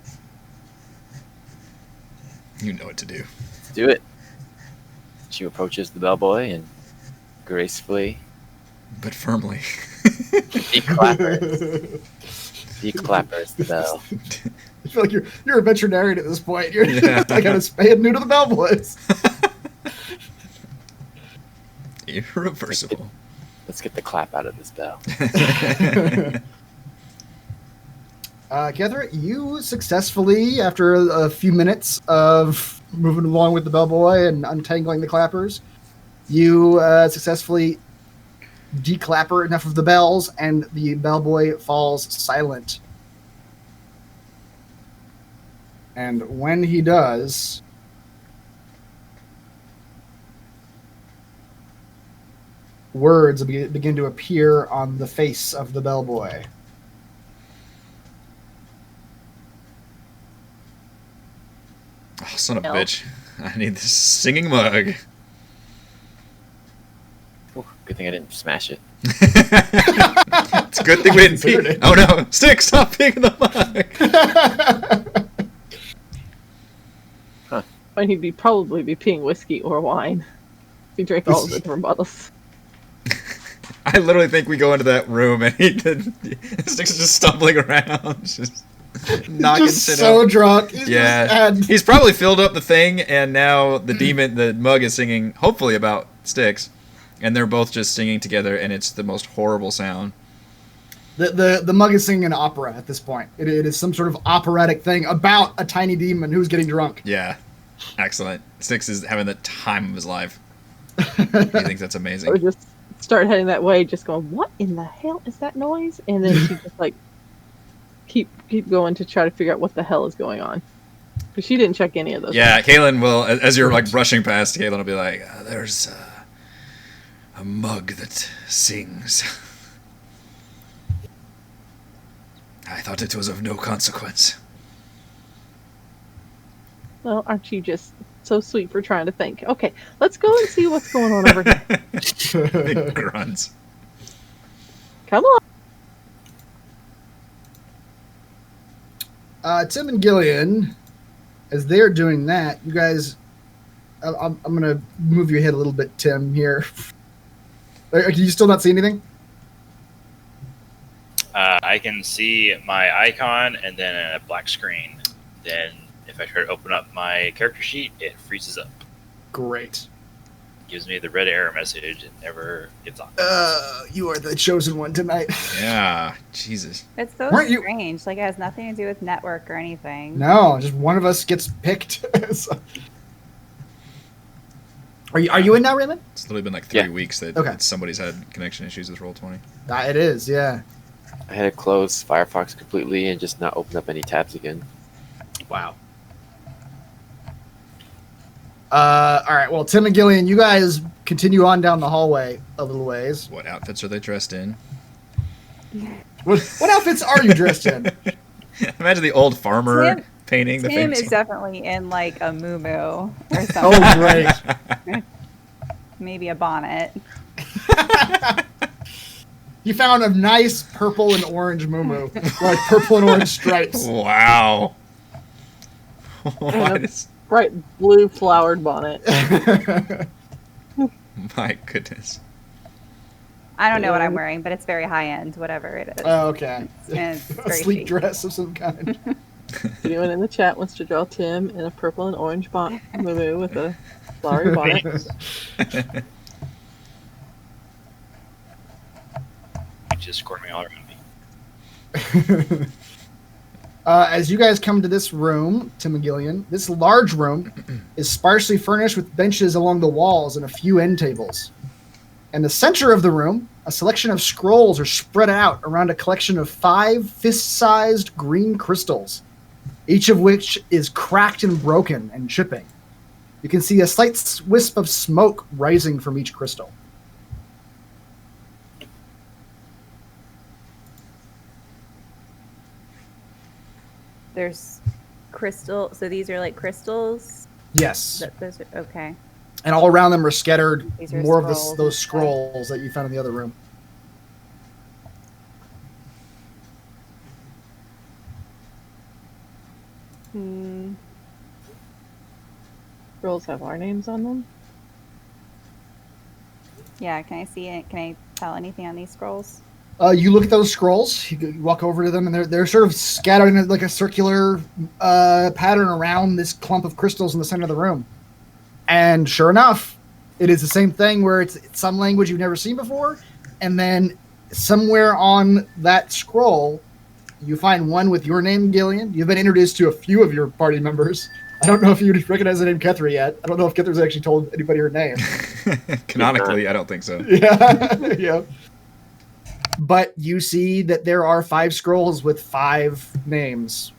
You know what to do. Let's do it. She approaches the bellboy and gracefully But firmly. declappers the bell. I feel like you're a veterinarian at this point. You're Yeah. I gotta spay and neuter the bellboys. Irreversible. Let's get the clap out of this bell. Kethra, you successfully, after a few minutes of moving along with the bellboy and untangling the clappers. You successfully declapper enough of the bells, and the bellboy falls silent. And when he does, words begin to appear on the face of the bellboy. Oh, son of a No. bitch. I need this singing mug. Ooh, good thing I didn't smash it. It's a good thing we didn't Considered pee. it. Oh no, Stick, stop peeing the mug. And he'd probably be peeing whiskey or wine. If he drank all of the different bottles. I literally think we go into that room and Stick's just stumbling around, just knocking Just shit so out. drunk. He's Yeah, just had- he's probably filled up the thing, and now the mug is singing, hopefully about Sticks, and they're both just singing together, and it's the most horrible sound. The mug is singing an opera at this point. It is some sort of operatic thing about a tiny demon who's getting drunk. Yeah, excellent. Sticks is having the time of his life. He thinks that's I would amazing. just start heading that way, just going, "What in the hell is that noise?" And then she just like keep going to try to figure out what the hell is going on, because she didn't check any of those. Yeah, Kaylin will, as you're like brushing past, Kaylin will be like, "There's a mug that sings. I thought it was of no consequence." Well, aren't you just so sweet for trying to think? Okay, let's go and see what's going on over here. Big grunts. Come on. Tim and Gillian, as they're doing that, you guys, I'm going to move your head a little bit, Tim, here. Can you still not see anything? I can see my icon and then a black screen. Then if I try to open up my character sheet, it freezes up. Great. Gives me the red error message and never gets on. You are the chosen one tonight. Yeah, Jesus. It's so Weren't you- strange. Like, it has nothing to do with network or anything. No, just one of us gets picked. So- Are you in now, Raymond? It's literally been like 3 Yeah. weeks that Okay. somebody's had connection issues with Roll20. It is, yeah. I had to close Firefox completely and just not open up any tabs again. Wow. All right. Well, Tim and Gillian, you guys continue on down the hallway a little ways. What outfits are they dressed in? What outfits are you dressed in? Imagine the old farmer Tim- painting the Tim famous is definitely in like a muumuu or something. Oh, great. Maybe a bonnet. You found a nice purple and orange muumuu, like purple and orange stripes. Wow. Why a does- bright blue flowered bonnet. my goodness. I don't know what I'm wearing, but it's very high end, whatever it is. Oh, okay. And it's A very sleek chic. dress of some kind. Anyone in the chat wants to draw Tim in a purple and orange muumuu with a flowery bonnet? Just squirming all around me. As you guys come to this room, Tim and Gillian, this large room is sparsely furnished with benches along the walls and a few end tables. In the center of the room, a selection of scrolls are spread out around a collection of 5 fist-sized green crystals, each of which is cracked and broken and chipping. You can see a slight wisp of smoke rising from each crystal. There's crystal. So these are like crystals. Yes. Those are okay. And all around them are scattered These are more of scrolls those and stuff. scrolls that you found in the other room. Hmm. Scrolls have our names on them. Yeah. Can I see it? Can I tell anything on these scrolls? You look at those scrolls. You walk over to them, and they're sort of scattered in like a circular pattern around this clump of crystals in the center of the room. And sure enough, it is the same thing where it's some language you've never seen before, and then somewhere on that scroll, you find one with your name, Gillian. You've been introduced to a few of your party members. I don't know if you recognize the name Kethra yet. I don't know if Kethra's actually told anybody her name. Canonically, I don't think so. Yeah, yeah. But you see that there are 5 scrolls with 5 names.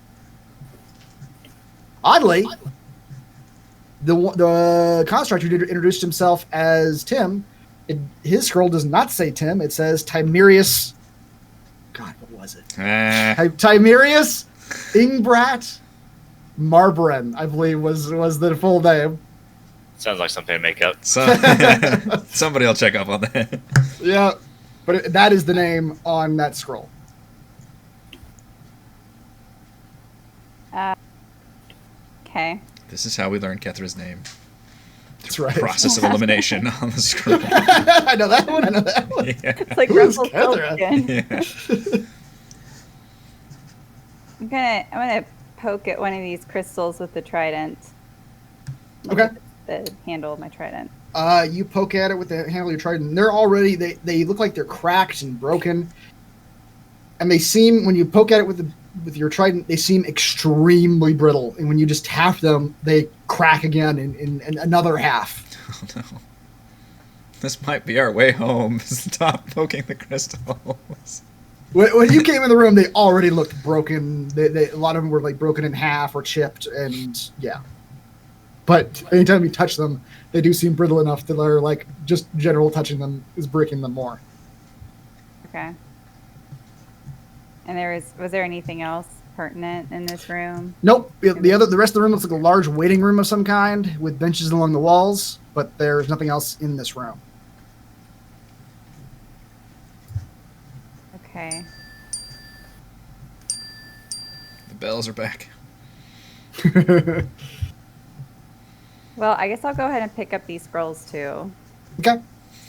Oddly, the construct who introduced himself as Tim, his scroll does not say Tim. It says Timerius. God, what was it? Timerius Ingbrat Marbren, I believe was the full name. Sounds like something to make up. So, somebody will check up on that. Yeah, but that is the name on that scroll. Okay. This is how we learn Kethra's name. That's right. Process of elimination on the scroll. I know that one. I know that one. Yeah. It's like Who is Rumpelstiltskin. Yeah. I'm gonna poke at one of these crystals with the trident. Okay. The handle of my trident. You poke at it with the handle of your trident. They're already they look like they're cracked and broken, and they seem, when you poke at it with your trident, they seem extremely brittle. And when you just tap them, they crack again in another half. Oh no. This might be our way home. Stop poking the crystals. When you came in the room, they already looked broken. A lot of them were like broken in half or chipped, and yeah. But anytime you touch them, they do seem brittle enough that they're like just general touching them is breaking them more. Okay. And was there anything else pertinent in this room? Nope. The rest of the room looks like a large waiting room of some kind with benches along the walls, but there's nothing else in this room. Okay. The bells are back. Well, I guess I'll go ahead and pick up these scrolls too, Okay.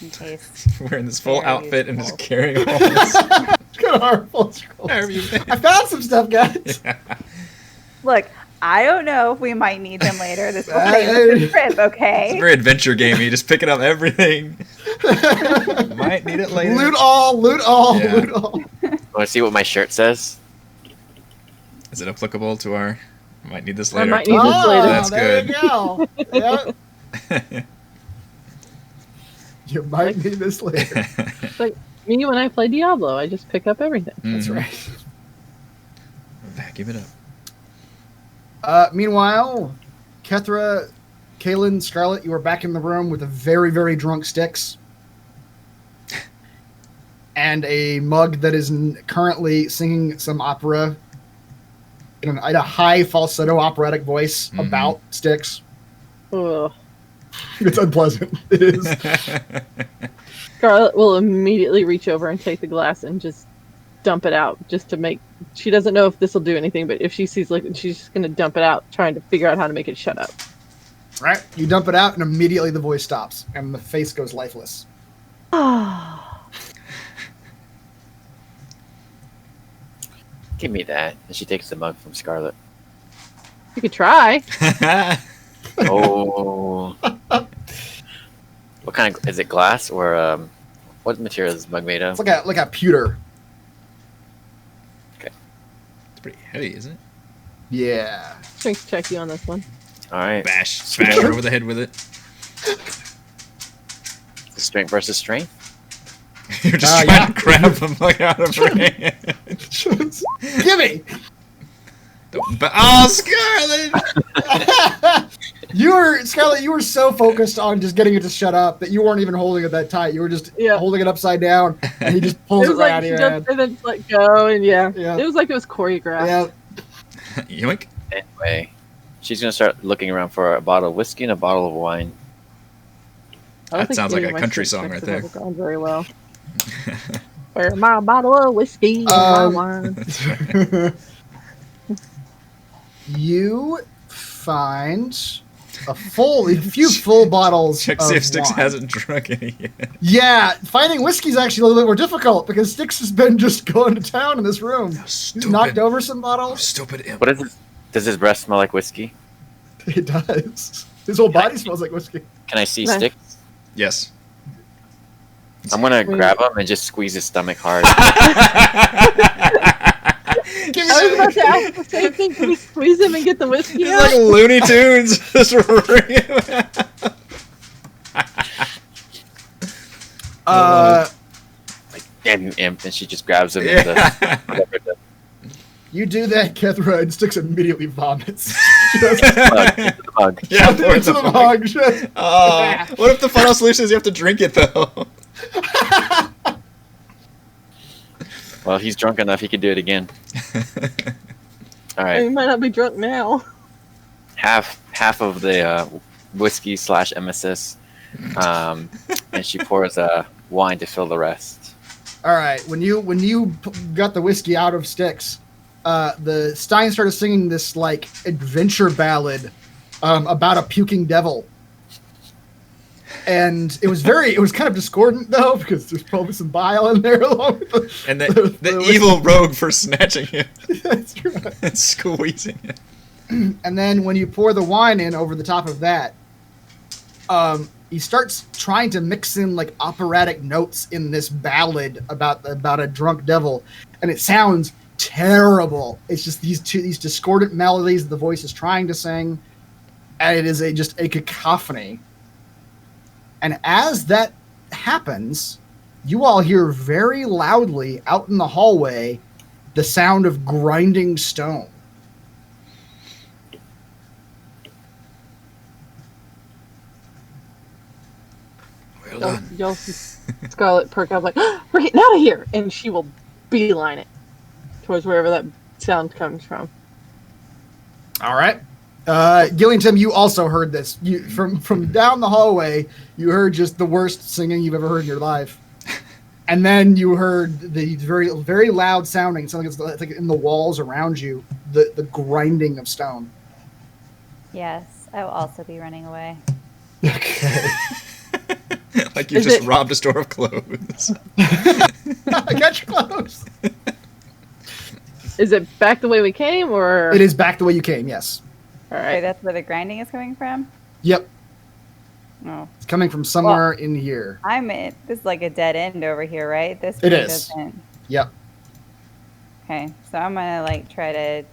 in case. Wearing this full Very outfit and useful. just carrying all this. It's got a horrible scroll. Where have you been? I found some stuff, guys. Yeah. Look, I don't know if we might need them later. This will Hey. save us the trip, It's a okay? very adventure gamey, just picking up everything. Might need it later. Loot all, Yeah. loot all. Want to see what my shirt says? Is it applicable to our... Might need this I later. might need this later. That's there good. you go. Yep. You might need this later. Like me when I play Diablo, I just pick up everything. That's Mhm. right. Vacuum it up. Meanwhile, Kethra, Kaylin, Scarlet, you are back in the room with a very, very drunk Styx. And a mug that is currently singing some opera in a high falsetto operatic voice Mhm. about Styx. Ugh. It's unpleasant. It is. Scarlet will immediately reach over and take the glass and just dump it out, just to make. She doesn't know if this will do anything, but if she sees liquid, she's just going to dump it out, trying to figure out how to make it shut up. Right? You dump it out, and immediately the voice stops, and the face goes lifeless. Give me that. And she takes the mug from Scarlet. You could try. Oh. What kind of... Is it glass or... what material is this mug made of? It's like a pewter. It's pretty heavy, isn't it? Yeah. Strength check you on this one. Alright. Smash her over the head with it. Strength versus strength? You're just yeah. trying to grab the mug out of her hand. Gimme! Oh, Scarlet! Scarlet, you were so focused on just getting it to shut up that you weren't even holding it that tight. You were just holding it upside down, and he just pulls it, right out of she your just hand. didn't let go, and Yeah. it was like it was choreographed. Yeah. Yoink. Anyway, she's gonna start looking around for a bottle of whiskey and a bottle of wine. I don't That think sounds like any a of my country strength song checks right have ever gone very well. Where my bottle of whiskey and my wine. That's right. You find a few full bottles Check of see if Styx wine. hasn't drunk any yet. Yeah, finding whiskey's actually a little bit more difficult because Styx has been just going to town in this room. He's Stupid. knocked over some bottles. Stupid imp. What is this? Does his breath smell like whiskey? It does. His whole body smells like whiskey. Can I see Nice. Sticks? Yes. I'm gonna grab him and just squeeze his stomach hard. Give me I was about that. to ask the same thing. Can we squeeze him and get the whiskey It's out? like Looney Tunes. Just ringing Like, damn you, imp! And she just grabs him. Yeah. And You do that, Kethra, and Styx immediately vomits. the bug. Yeah, Just pour into the the bug. mug. Just- What if the final solution is you have to drink it though? Well, he's drunk enough; he could do it again. All right, He might not be drunk now. half of the whiskey / emesis, and she pours wine to fill the rest. All right, when you got the whiskey out of Styx, the Stein started singing this like adventure ballad about a puking devil, and it was kind of discordant though because there's probably some bile in there along with the, And the evil rogue for snatching it That's right. and squeezing it. And then when you pour the wine in over the top of that, he starts trying to mix in like operatic notes in this ballad about a drunk devil, and it sounds terrible. It's just these discordant melodies that the voice is trying to sing, and it is just a cacophony. And as that happens, you all hear very loudly out in the hallway the sound of grinding stone. Well done. You'll see Scarlet perk up like, we're getting out of here! And she will beeline it towards wherever that sound comes from. All right. Gillington, you also heard this. You from down the hallway, you heard just the worst singing you've ever heard in your life. And then you heard the very, very loud sounding, something it's like in the walls around you, the grinding of stone. Yes, I will also be running away. Okay. Like you Is just it- robbed a store of clothes. I got your clothes. Is it back the way we came, or? It is back the way you came, yes. All Okay, right. that's where the grinding is coming from? Yep. Oh. It's coming from somewhere in here. This is like a dead end over here, right? This It way is. doesn't- Yep. Okay, so I'm gonna like try to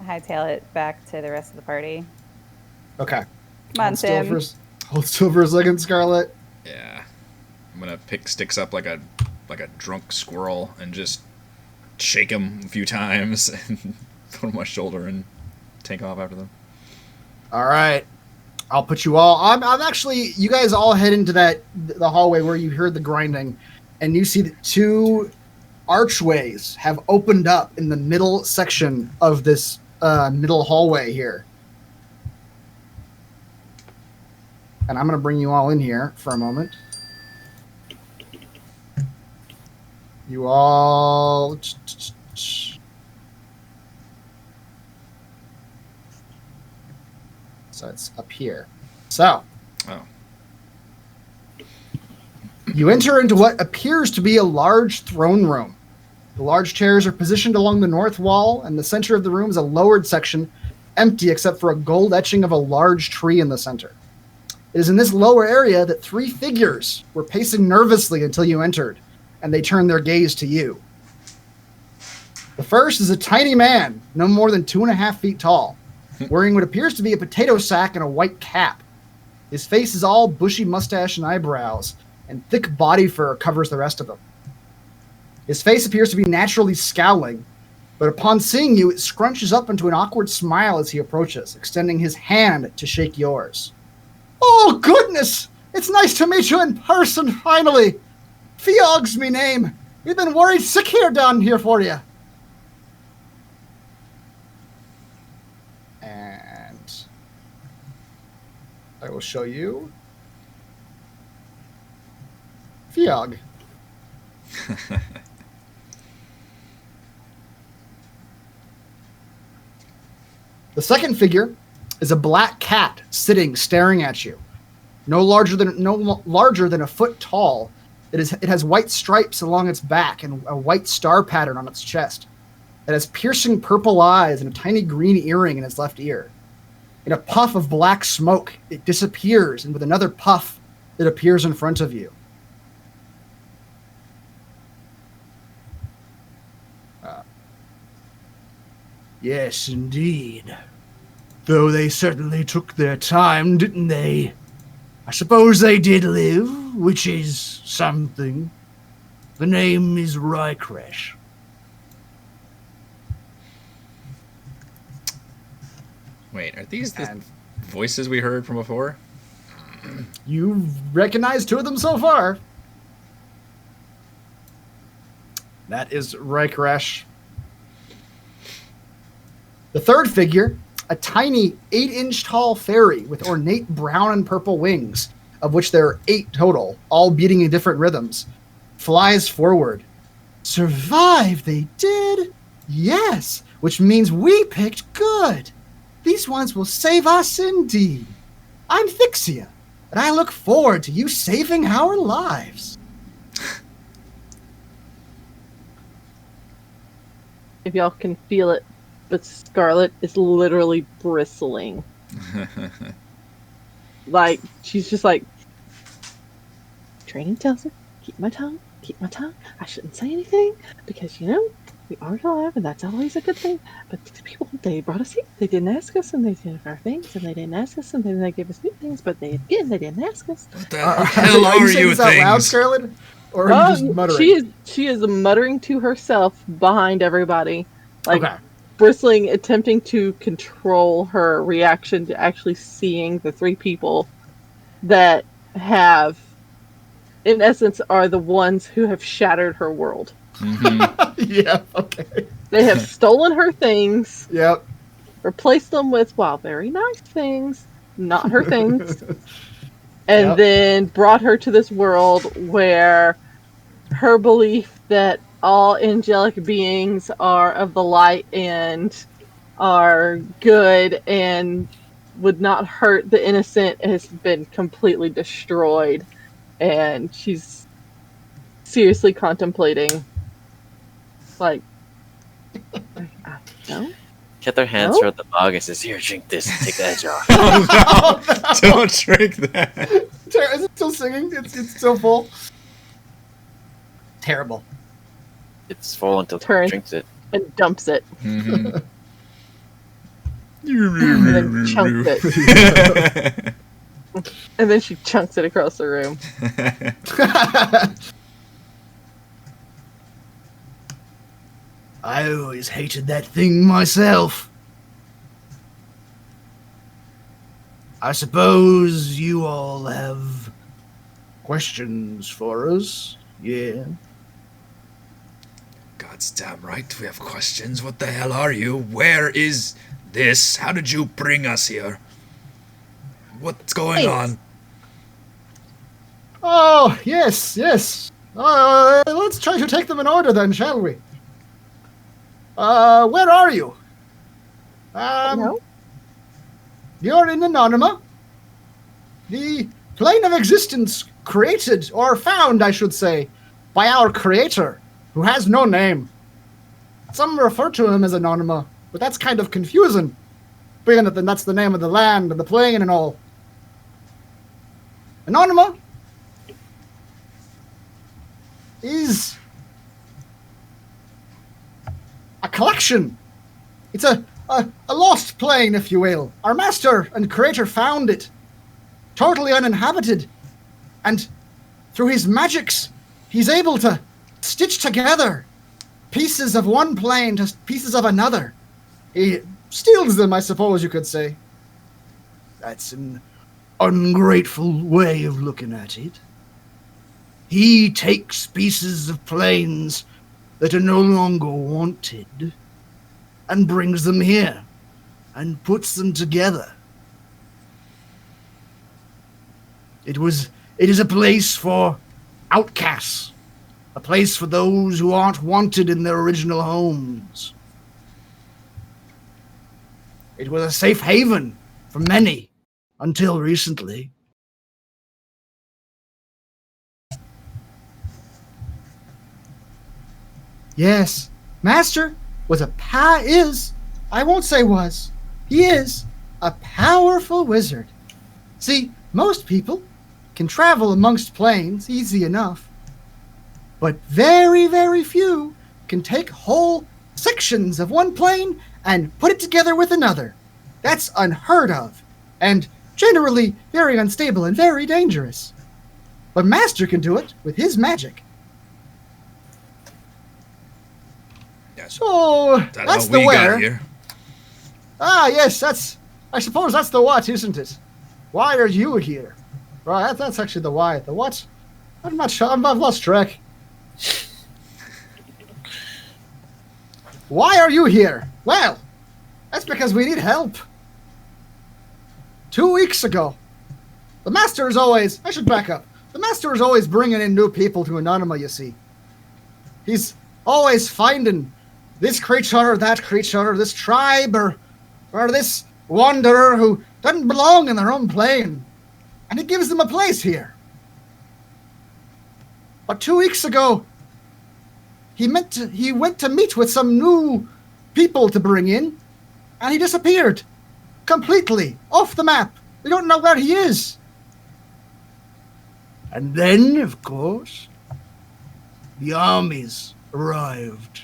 hightail it back to the rest of the party. Okay. Come on, Tim. Hold still for a second, Scarlet. Yeah. I'm gonna pick Sticks up like a drunk squirrel and just shake him a few times and put him on my shoulder and take off after them. All right. I'll put you all. I'm actually. You guys all head into the hallway where you heard the grinding, and you see that two archways have opened up in the middle section of this middle hallway here. And I'm going to bring you all in here for a moment. You all. So it's up here. So. Oh. You enter into what appears to be a large throne room. The large chairs are positioned along the north wall, and the center of the room is a lowered section, empty except for a gold etching of a large tree in the center. It is in this lower area that three figures were pacing nervously until you entered, and they turned their gaze to you. The first is a tiny man, no more than 2.5 feet tall, wearing what appears to be a potato sack and a white cap. His face is all bushy mustache and eyebrows, and thick body fur covers the rest of him. His face appears to be naturally scowling, but upon seeing you, it scrunches up into an awkward smile as he approaches, extending his hand to shake yours. Oh, goodness! It's nice to meet you in person, finally! Fiog's me name. We've been worried sick here down here for you. And I will show you Fiog. The second figure is a black cat sitting, staring at you. No larger than a foot tall. It has white stripes along its back and a white star pattern on its chest. It has piercing purple eyes and a tiny green earring in its left ear. In a puff of black smoke, it disappears, and with another puff, it appears in front of you. Yes, indeed. Though they certainly took their time, didn't they? I suppose they did live, which is something. The name is Rykresh. Wait, are these the And voices we heard from before? you've recognized two of them so far. That is Rykresh. The third figure, a tiny 8-inch tall fairy with ornate brown and purple wings, of which there are 8 total, all beating in different rhythms, flies forward. Survive, they did? Yes, which means we picked good. These ones will save us indeed. I'm Thixia, and I look forward to you saving our lives. If y'all can feel it, but Scarlet is literally bristling. Like, she's just like, training tells her, keep my tongue. I shouldn't say anything because, we aren't alive and that's always a good thing. But these people, they brought us here. They didn't ask us and they did our things and they didn't ask us and then they gave us new things, but they didn't ask us. What the hell are saying you this out loud, things? Scarlet? Or are you just muttering? She is muttering to herself behind everybody. Like, Okay. bristling, attempting to control her reaction to actually seeing the 3 people that have, in essence, are the ones who have shattered her world. Mm-hmm. Yeah, okay. They have stolen her things, Yep. replaced them with, very nice things, not her things, and Yep. then brought her to this world where her belief that all angelic beings are of the light and are good and would not hurt the innocent has been completely destroyed. And she's seriously contemplating, like, I don't. Get their hands No? toward the mug and says, "Here, drink this and take the edge off." Oh, no. Don't drink that. Is it still singing? It's still full? Terrible. It's full until Turn. drinks it. And dumps it. Mm-hmm. And then chunks it. And then she chunks it across the room. I always hated that thing myself. I suppose you all have questions for us, yeah? God's damn right, we have questions. What the hell are you? Where is this? How did you bring us here? What's going on? Oh, yes. Let's try to take them in order then, shall we? Where are you? No? You're in Anonyma. The plane of existence created, or found, I should say, by our creator, who has no name. Some refer to him as Anonyma, but that's kind of confusing, being that that's the name of the land and the plane and all. Anonyma is a collection. It's a lost plane, if you will. Our master and creator found it, totally uninhabited, and through his magics, he's able to stitch together pieces of one plane to pieces of another. He steals them, I suppose you could say. That's an ungrateful way of looking at it. He takes pieces of planes that are no longer wanted and brings them here and puts them together. It is a place for outcasts, a place for those who aren't wanted in their original homes. It was a safe haven for many until recently. Yes, Master was I won't say was, he is a powerful wizard. See, most people can travel amongst planes easy enough, but very, very few can take whole sections of one plane and put it together with another. That's unheard of, and generally very unstable and very dangerous. But Master can do it with his magic. Yes. So that's the where. Here. Ah, yes, I suppose that's the what, isn't it? Why are you here? Right, that's actually the why. The what? I'm not sure. I've lost track. Why are you here? Well, that's because we need help. 2 weeks ago, the Master is always... I should back up. The Master is always bringing in new people to Anonymous, you see. He's always finding this creature, that creature, this tribe, or this wanderer who doesn't belong in their own plane. And he gives them a place here. But 2 weeks ago, he went to meet with some new people to bring in, and he disappeared. Completely. Off the map. We don't know where he is. And then, of course, the armies arrived.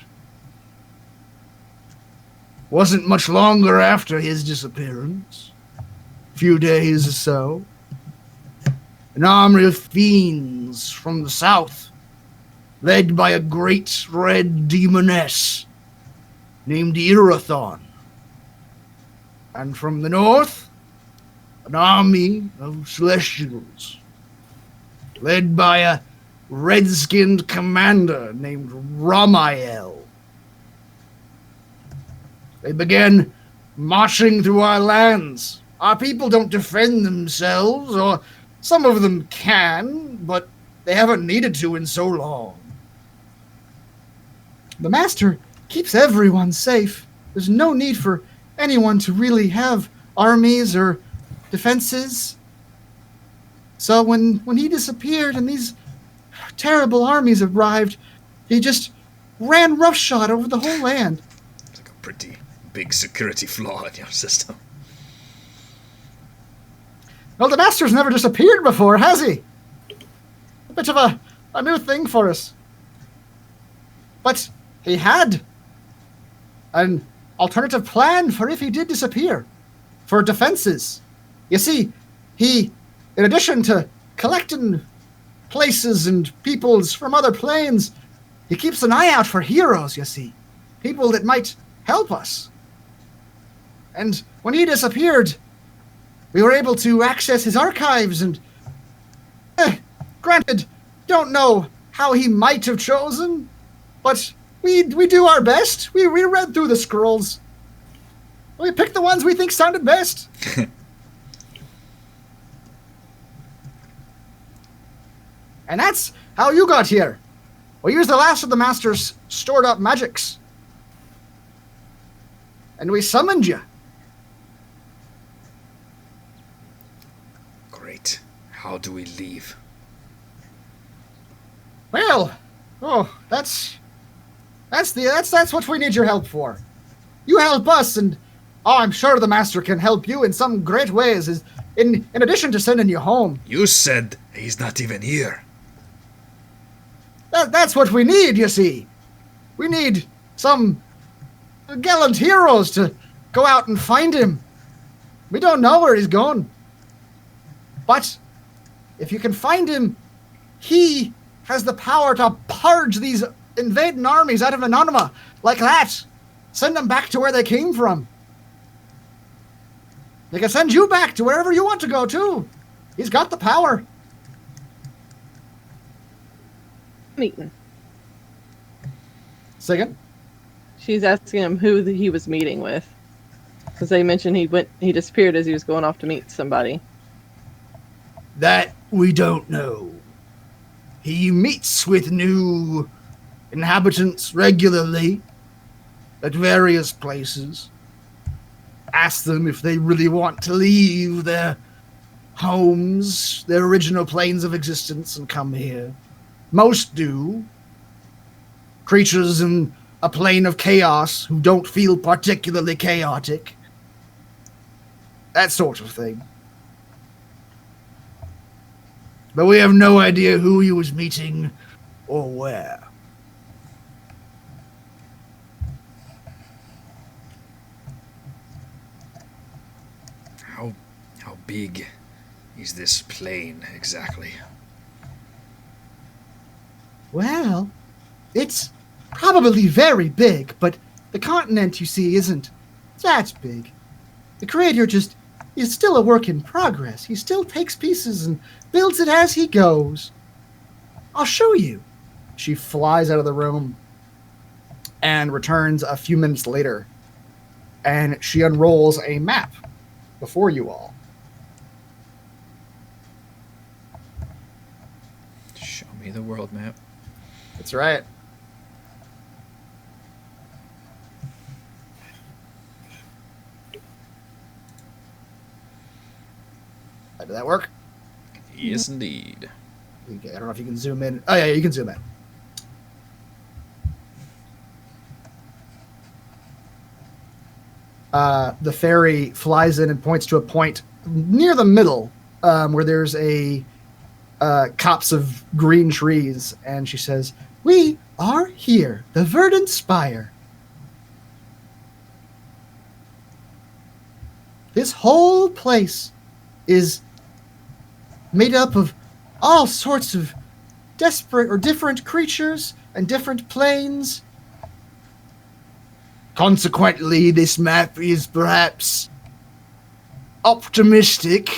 Wasn't much longer after his disappearance. A few days or so. An army of fiends from the south, led by a great red demoness named Irathon. And from the north, an army of celestials, led by a red-skinned commander named Ramael. They began marching through our lands. Our people don't defend themselves, or some of them can, but they haven't needed to in so long. The Master keeps everyone safe. There's no need for anyone to really have armies or defenses. So when he disappeared and these terrible armies arrived, he just ran roughshod over the whole land. It's like a pretty big security flaw in your system. Well, the Master's never disappeared before, has he? A bit of a new thing for us. But he had an alternative plan for if he did disappear, for defenses. You see, he, in addition to collecting places and peoples from other planes, he keeps an eye out for heroes, you see. People that might help us. And when he disappeared, we were able to access his archives and... granted, don't know how he might have chosen, but we do our best. We read through the scrolls. We picked the ones we think sounded best. And that's how you got here. We used the last of the Master's stored up magics. And we summoned you. Great. How do we leave? Well, that's what we need your help for. You help us, and I'm sure the Master can help you in some great ways. In addition to sending you home. You said he's not even here. That's what we need, you see. We need some gallant heroes to go out and find him. We don't know where he's gone. But if you can find him, he has the power to purge these invading armies out of Anonymous like that. Send them back to where they came from. They can send you back to wherever you want to go, too. He's got the power. Meeting. Second. She's asking him who he was meeting with. Because they mentioned he disappeared as he was going off to meet somebody. That we don't know. He meets with new inhabitants regularly at various places. Ask them if they really want to leave their homes, their original planes of existence, and come here. Most do. Creatures in a plane of chaos who don't feel particularly chaotic. That sort of thing. But we have no idea who he was meeting or where. How big is this plane exactly? Well, it's probably very big, but the continent, you see, isn't that big. The creator just is still a work in progress. He still takes pieces and builds it as he goes. I'll show you. She flies out of the room and returns a few minutes later, and she unrolls a map before you all. Show me the world map. That's right. Did that work? Yes, indeed. Okay, I don't know if you can zoom in. Oh, yeah, you can zoom in. The fairy flies in and points to a point near the middle where there's a copse of green trees, and she says, "We are here, the verdant spire. This whole place is made up of all sorts of desperate or different creatures and different planes. Consequently, this map is perhaps optimistic.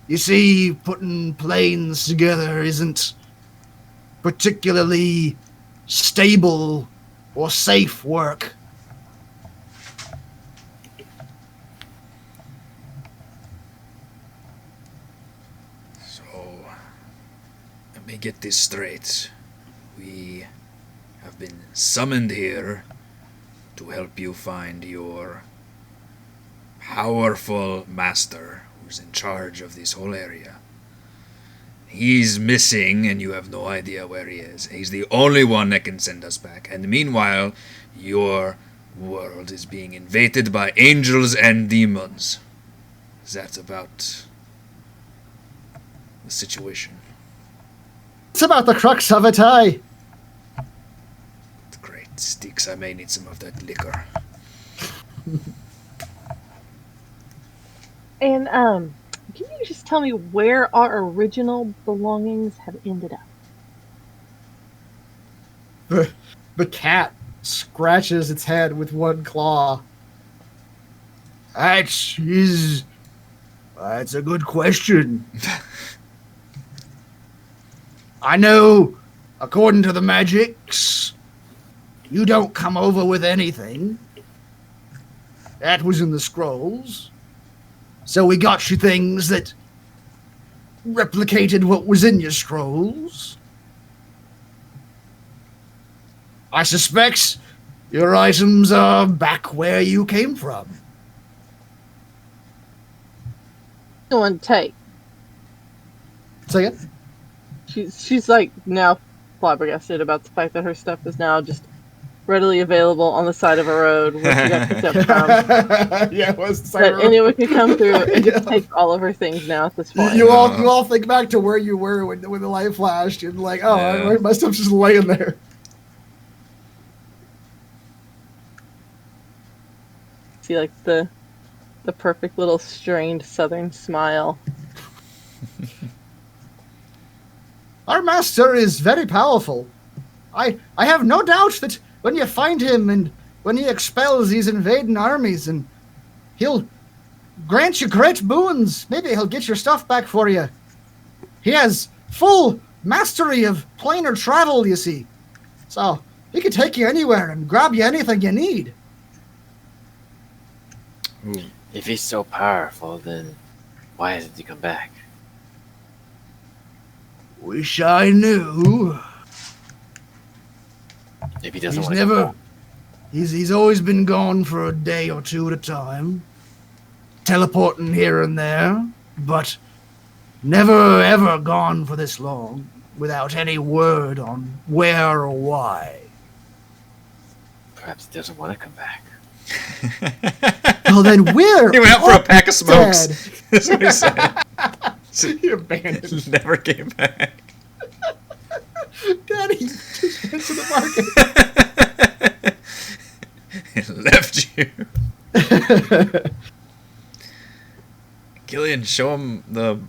You see, putting planes together isn't particularly stable or safe work. So, let me get this straight. We have been summoned here to help you find your powerful master who's in charge of this whole area. He's missing and you have no idea where he is. He's the only one that can send us back. And meanwhile, your world is being invaded by angels and demons. That's about the situation. It's about the crux of it, aye. Great sticks, I may need some of that liquor. And can you just tell me where our original belongings have ended up? The cat scratches its head with one claw. That's a good question. I know, according to the magics, you don't come over with anything. That was in the scrolls. So we got you things that replicated what was in your scrolls. I suspect your items are back where you came from. No one take. Say it. She's like now flabbergasted about the fact that her stuff is now just readily available on the side of a road where she got picked up from. Yeah, it was the side That of the road. anyone can come through and Yeah. just take all of her things now at this point. You all think back to where you were when the light flashed and like, oh, Yeah. my stuff's just laying there. See like the perfect little strained southern smile. Our master is very powerful. I have no doubt that when you find him and when he expels these invading armies, and he'll grant you great boons. Maybe he'll get your stuff back for you. He has full mastery of planar travel, you see. So he could take you anywhere and grab you anything you need. Ooh. If he's so powerful, then why hasn't he come back? Wish I knew. If he doesn't He's want to never. come He's always been gone for a day or two at a time, teleporting here and there, but never ever gone for this long without any word on where or why. perhaps he doesn't want to come back. Well, then we're He went out for a all pack of smokes. dead. That's what he said. He abandoned. Never came back. Daddy just went to the market. He left you. Gillian, show them the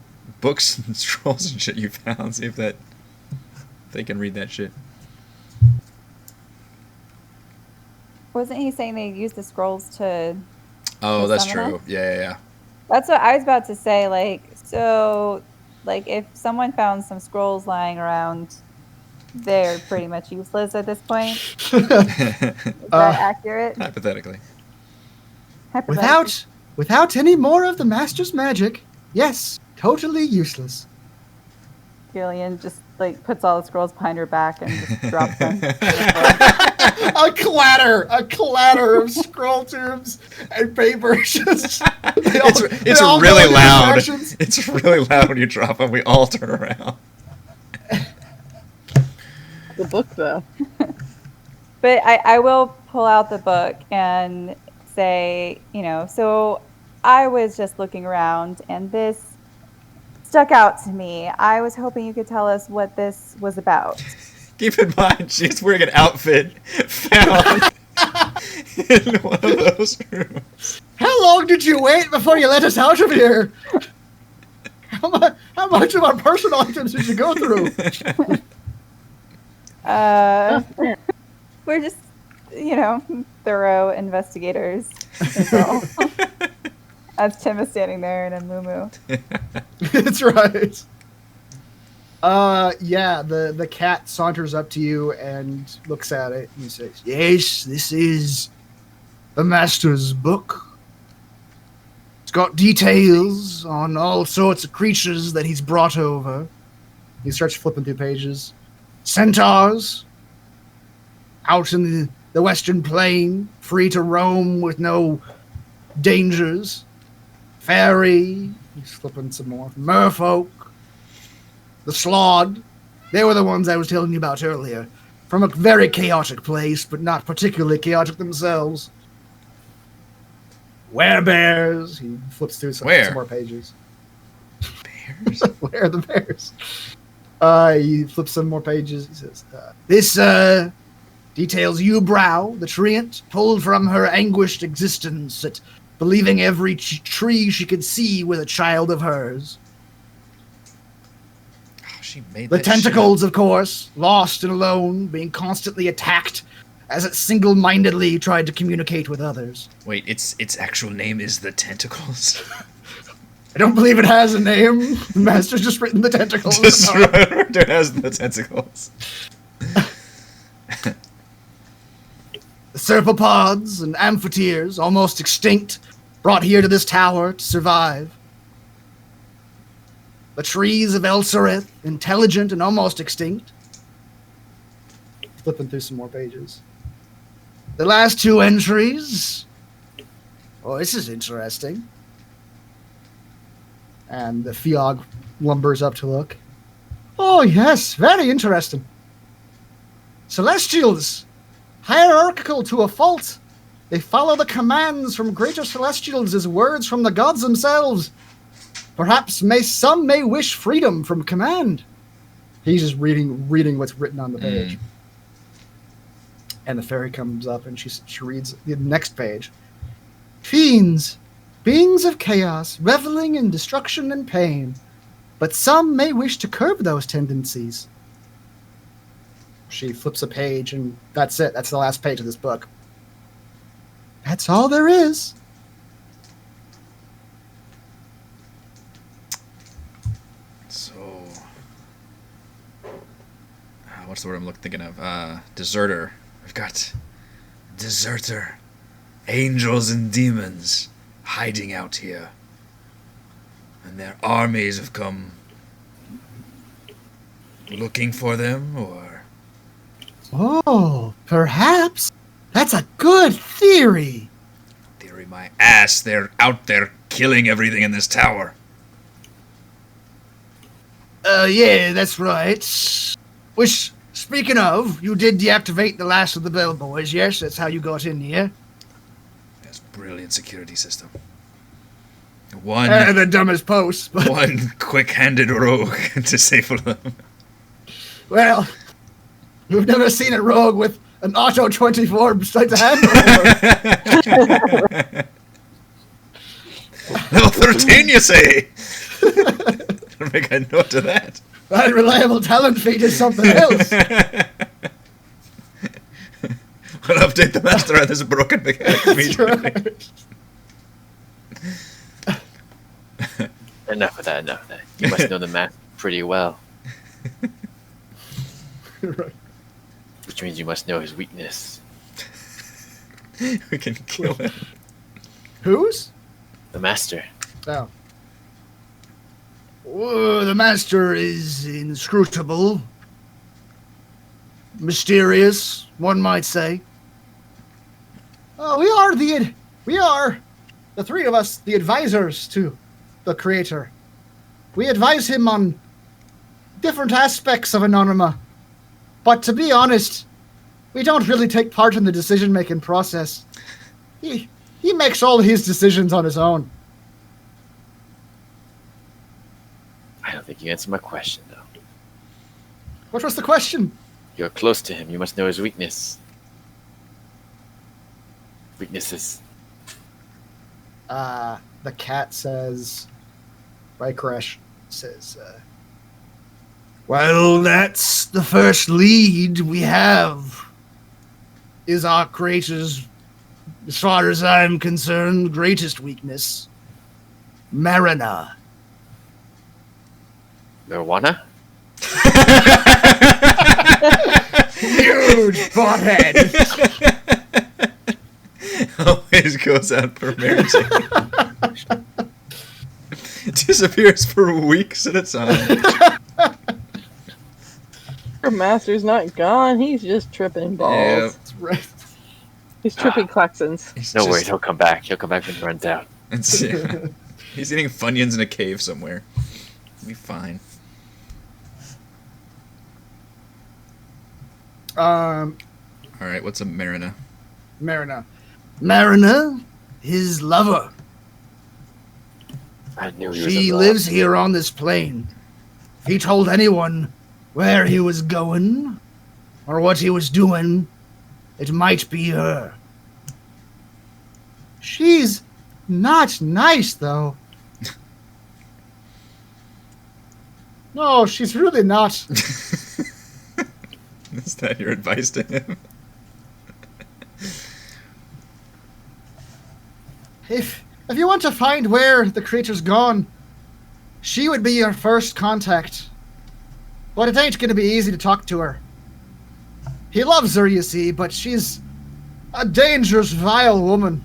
books and scrolls and shit you found. See if they can read that shit. Wasn't he saying they used the scrolls to? Oh, To that's summon true. us? Yeah. That's what I was about to say. Like, so, like, if someone found some scrolls lying around, they're pretty much useless at this point. Is that accurate? Hypothetically. Without any more of the master's magic, yes, totally useless. Gillian just like puts all the scrolls behind her back and just drops them. a clatter of scroll tubes and paper. Just, It's all really go in loud. different directions. It's really loud when you drop them. We all turn around. The book, though. But I will pull out the book and say, so I was just looking around and this stuck out to me. I was hoping you could tell us what this was about. Keep in mind, she's wearing an outfit found in one of those rooms. How long did you wait before you let us out of here? How much of our personal items did you go through? We're just, thorough investigators. is all. As Tim is standing there in a muumuu. That's right. Yeah, the cat saunters up to you and looks at it and says, "Yes, this is the master's book. It's got details on all sorts of creatures that he's brought over." He starts flipping through pages. Centaurs, out in the western plain, free to roam with no dangers. Fairy, he's flipping some more. Merfolk, the Slod, they were the ones I was telling you about earlier. From a very chaotic place, but not particularly chaotic themselves. Werebears, he flips through some more pages. Bears? Where are the bears? He flips some more pages. He says, this details Ubrow, the treant, pulled from her anguished existence at believing every tree she could see was a child of hers. Oh, she made The that tentacles, shit of course, lost and alone, being constantly attacked as it single-mindedly tried to communicate with others. up. Wait, its actual name is the Tentacles. I don't believe it has a name. The master's just written the tentacles. Just it has the tentacles. The serpopods and amphitheres, almost extinct, brought here to this tower to survive. The trees of Elsarith, intelligent and almost extinct. Flipping through some more pages. The last two entries. Oh, this is interesting. And the Fiog lumbers up to look. Oh, yes, very interesting. Celestials, hierarchical to a fault. They follow the commands from greater celestials as words from the gods themselves. Perhaps some may wish freedom from command. He's just reading what's written on the page. And the fairy comes up and she reads the next page. Fiends, beings of chaos, reveling in destruction and pain. But some may wish to curb those tendencies. She flips a page and that's it. That's the last page of this book. That's all there is. So, what's the word I'm thinking of? Deserter. We've got deserter, angels and demons hiding out here, and their armies have come looking for them, or... Oh, perhaps. That's a good theory. Theory my ass, they're out there killing everything in this tower. Yeah, that's right. Which, speaking of, you did deactivate the last of the bellboys, yes? That's how you got in here. That's brilliant security system. One The dumbest post, but... one quick-handed rogue disable them. Well, we've never seen a rogue with an auto 24 beside the hand before. Level 13, you say? I'll make a note of that. Unreliable talent feed is something else. We'll update the master on this broken mechanic immediately. Enough of that. You must know the math pretty well. Right. Which means you must know his weakness. We can kill him. Whose? The master. Oh. The master is inscrutable. Mysterious, one might say. Oh, we are the three of us, the advisors to the creator. We advise him on different aspects of Anonymous. But to be honest, we don't really take part in the decision-making process. He makes all his decisions on his own. I don't think you answered my question, though. What was the question? You're close to him. You must know his weakness. Weaknesses. The cat says, Rycrash says, well, that's the first lead we have. Is our creator's, as far as I'm concerned, greatest weakness. Marina. Marijuana? Huge butthead. Always goes out for marriage. Disappears for weeks at a time. Our master's not gone. He's just tripping balls. Yep. That's right. He's tripping klaxons. He's Worries, he'll come back. He'll come back when he runs out. He's eating Funyuns in a cave somewhere. He'll be fine. Alright, what's a Marina? Marina. Marina, his lover. I knew he was She a lives here on this plane. If he told anyone where he was going or what he was doing, it might be her. She's not nice, though. No, she's really not. Is that your advice to him? If you want to find where the creature's gone, she would be your first contact. But it ain't gonna be easy to talk to her. He loves her, you see, but she's a dangerous, vile woman.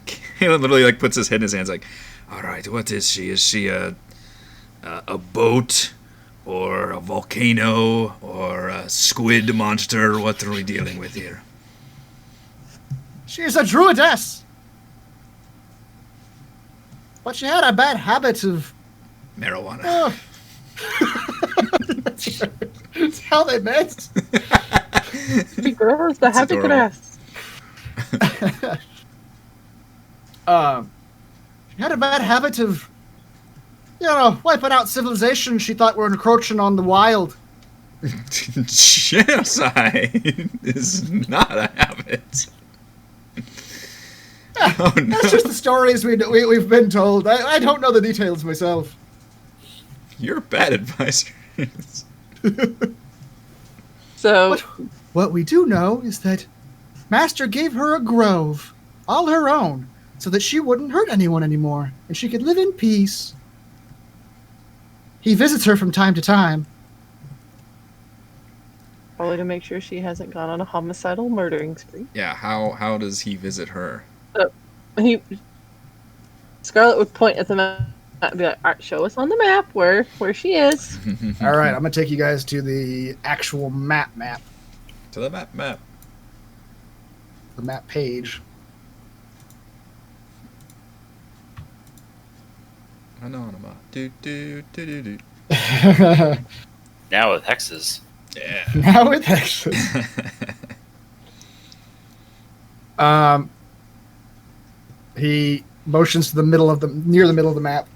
Caleb literally like puts his head in his hands like, alright, what is she? Is she a boat? Or a volcano? Or a squid monster? What are we dealing with here? She's a druidess. But she had a bad habit of... Marijuana. That's how they met. She grows the happy adorable. grass. She had a bad habit of, wiping out civilization she thought were encroaching on the wild. Genocide is not a habit. Oh, no. That's just the stories we've been told. I don't know the details myself. You're bad advisors. So, What we do know is that Master gave her a grove, all her own, so that she wouldn't hurt anyone anymore, and she could live in peace. He visits her from time to time. probably to make sure she hasn't gone on a homicidal murdering spree. Yeah, how does he visit her? Scarlet would point at the map and be like, all right, show us on the map where she is. All right, I'm going to take you guys to the actual map. To the map. The map page. Anonymous. Do. Now with hexes. Yeah. Now with hexes. He motions to near the middle of the map,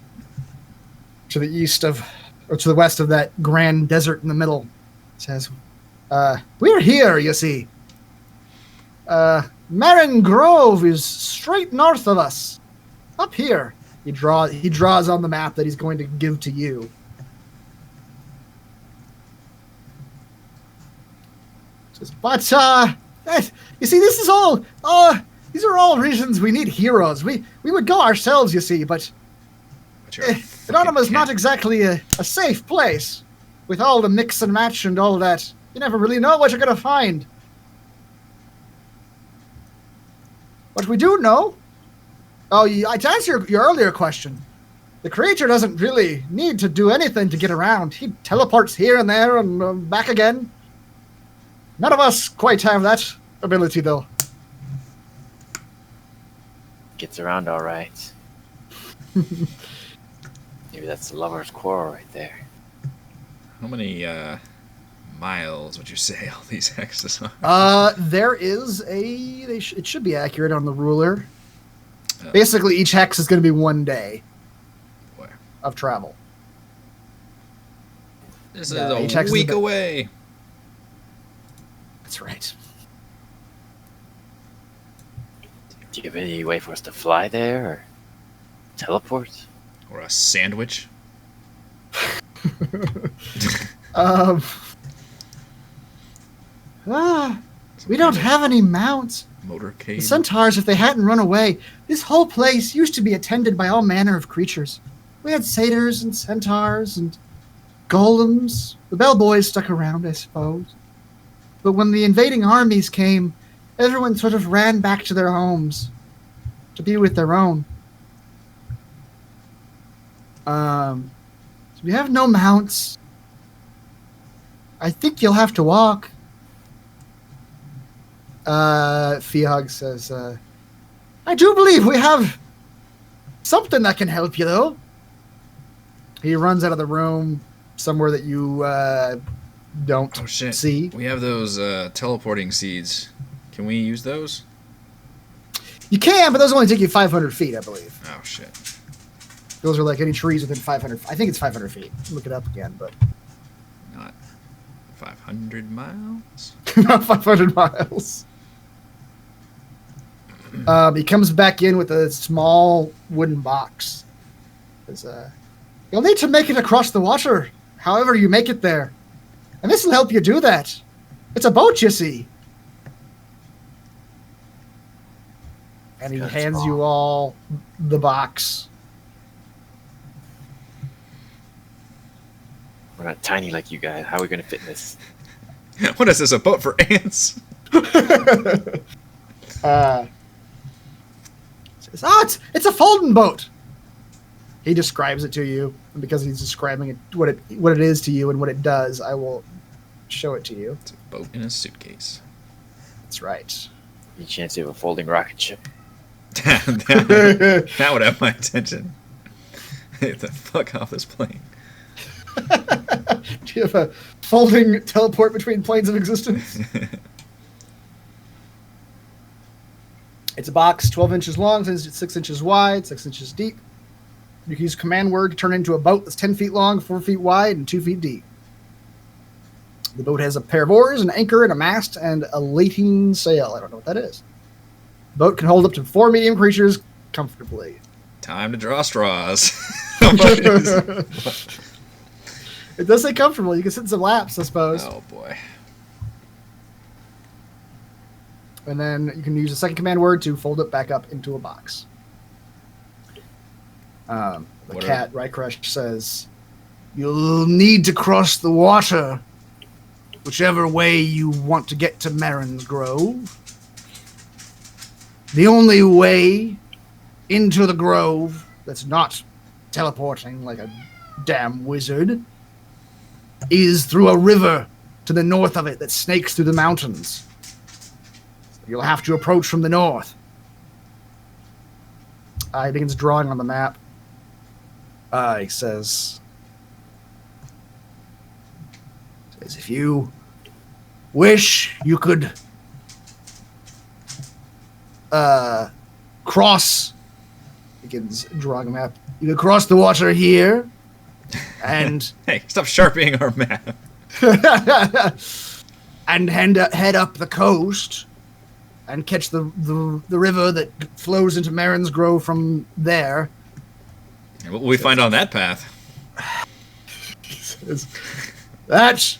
to the east of, or to the west of that grand desert in the middle. Says, we're here, you see. Marin Grove is straight north of us. Up here. He draws on the map that he's going to give to you. Says, but you see, this is all. These are all reasons we need heroes. We would go ourselves, you see, but Anonymous is not exactly a safe place. With all the mix and match and all that, you never really know what you're going to find. But we do know. To answer your earlier question, the creature doesn't really need to do anything to get around. He teleports here and there and back again. None of us quite have that ability, though. Gets around all right. Maybe that's the lover's quarrel right there. How many miles would you say all these hexes are? There is it should be accurate on the ruler. Basically, each hex is going to be 1 day of travel. This is a week away. That's right. Do you have any way for us to fly there or teleport? Or a sandwich? We don't have any mounts. Motorcade. The centaurs, if they hadn't run away, this whole place used to be attended by all manner of creatures. We had satyrs and centaurs and golems. The bellboys stuck around, I suppose. But when the invading armies came, everyone sort of ran back to their homes to be with their own. So we have no mounts. I think you'll have to walk. Feehog says, I do believe we have something that can help you, though. He runs out of the room somewhere that you don't see. We have those teleporting seeds. Can we use those? You can, but those only take you 500 feet, I believe. Oh, shit. Those are like any trees within 500. I think it's 500 feet. Look it up again, but not 500 miles. Not 500 miles. He comes back in with a small wooden box. You'll need to make it across the water, however you make it there, and this will help you do that. It's a boat, you see. And he hands you all the box. We're not tiny like you guys. How are we going to fit in this? What is this, a boat for ants? Says, it's a folding boat. He describes it to you, and because he's describing it, what it is to you and what it does, I will show it to you. It's a boat in a suitcase. That's right. Any chance you have a folding rocket ship? that would have my attention. Get the fuck off this plane. Do you have a folding teleport between planes of existence? It's a box 12 inches long, 6 inches wide, 6 inches deep. You can use command word to turn it into a boat that's 10 feet long, 4 feet wide, and 2 feet deep. The boat has a pair of oars, an anchor, and a mast, and a lateen sail. I don't know what that is. The boat can hold up to 4 medium creatures comfortably. Time to draw straws. It does say comfortable. You can sit in some laps, I suppose. Oh, boy. And then you can use a second command word to fold it back up into a box. The cat, Rycrush, says, you'll need to cross the water whichever way you want to get to Marin's Grove. The only way into the grove that's not teleporting like a damn wizard is through a river to the north of it that snakes through the mountains. You'll have to approach from the north. He begins drawing on the map. He says, if you wish, you could cross. Begins drawing a map. You could cross the water here, and hey, stop sharpening our map. and head up the coast and catch the river that flows into Marin's Grove from there. What will we find on that path? That,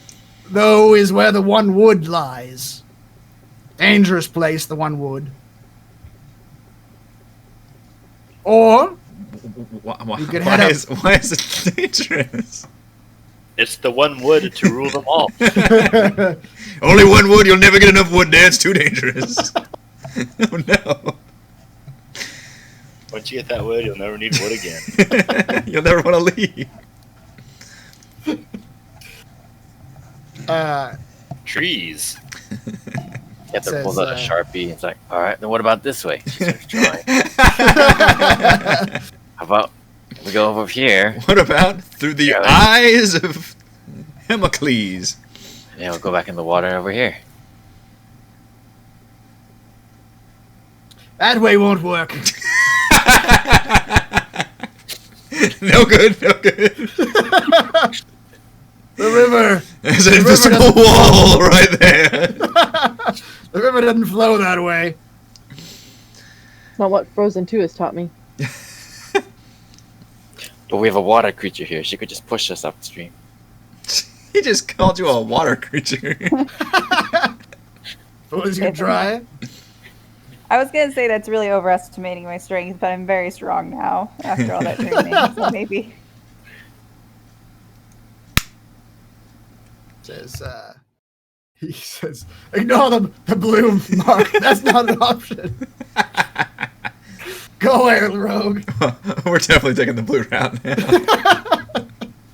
though, is where the One Wood lies. Dangerous place, the One Wood. Or you could head up. Why is it dangerous? It's the one wood to rule them all. Only one wood. You'll never get enough wood, Dad. It's too dangerous. Oh no. Once you get that wood, you'll never need wood again. You'll never want to leave. Trees. Catherine pulls out a Sharpie. It's like, all right, then what about this way? She starts drawing. How about we go over here? What about through the eyes of Hemocles? Yeah, we'll go back in the water over here. That way won't work. No good, no good. The river. There's an invisible wall right there. The river doesn't flow that way. Not what Frozen 2 has taught me. But we have a water creature here. She could just push us upstream. He just called you a water creature. Suppose you try. I was going to say that's really overestimating my strength, but I'm very strong now after all that training, so maybe. He says, ignore the bloom, Mark. That's not an option. Go away, rogue. We're definitely taking the blue route now.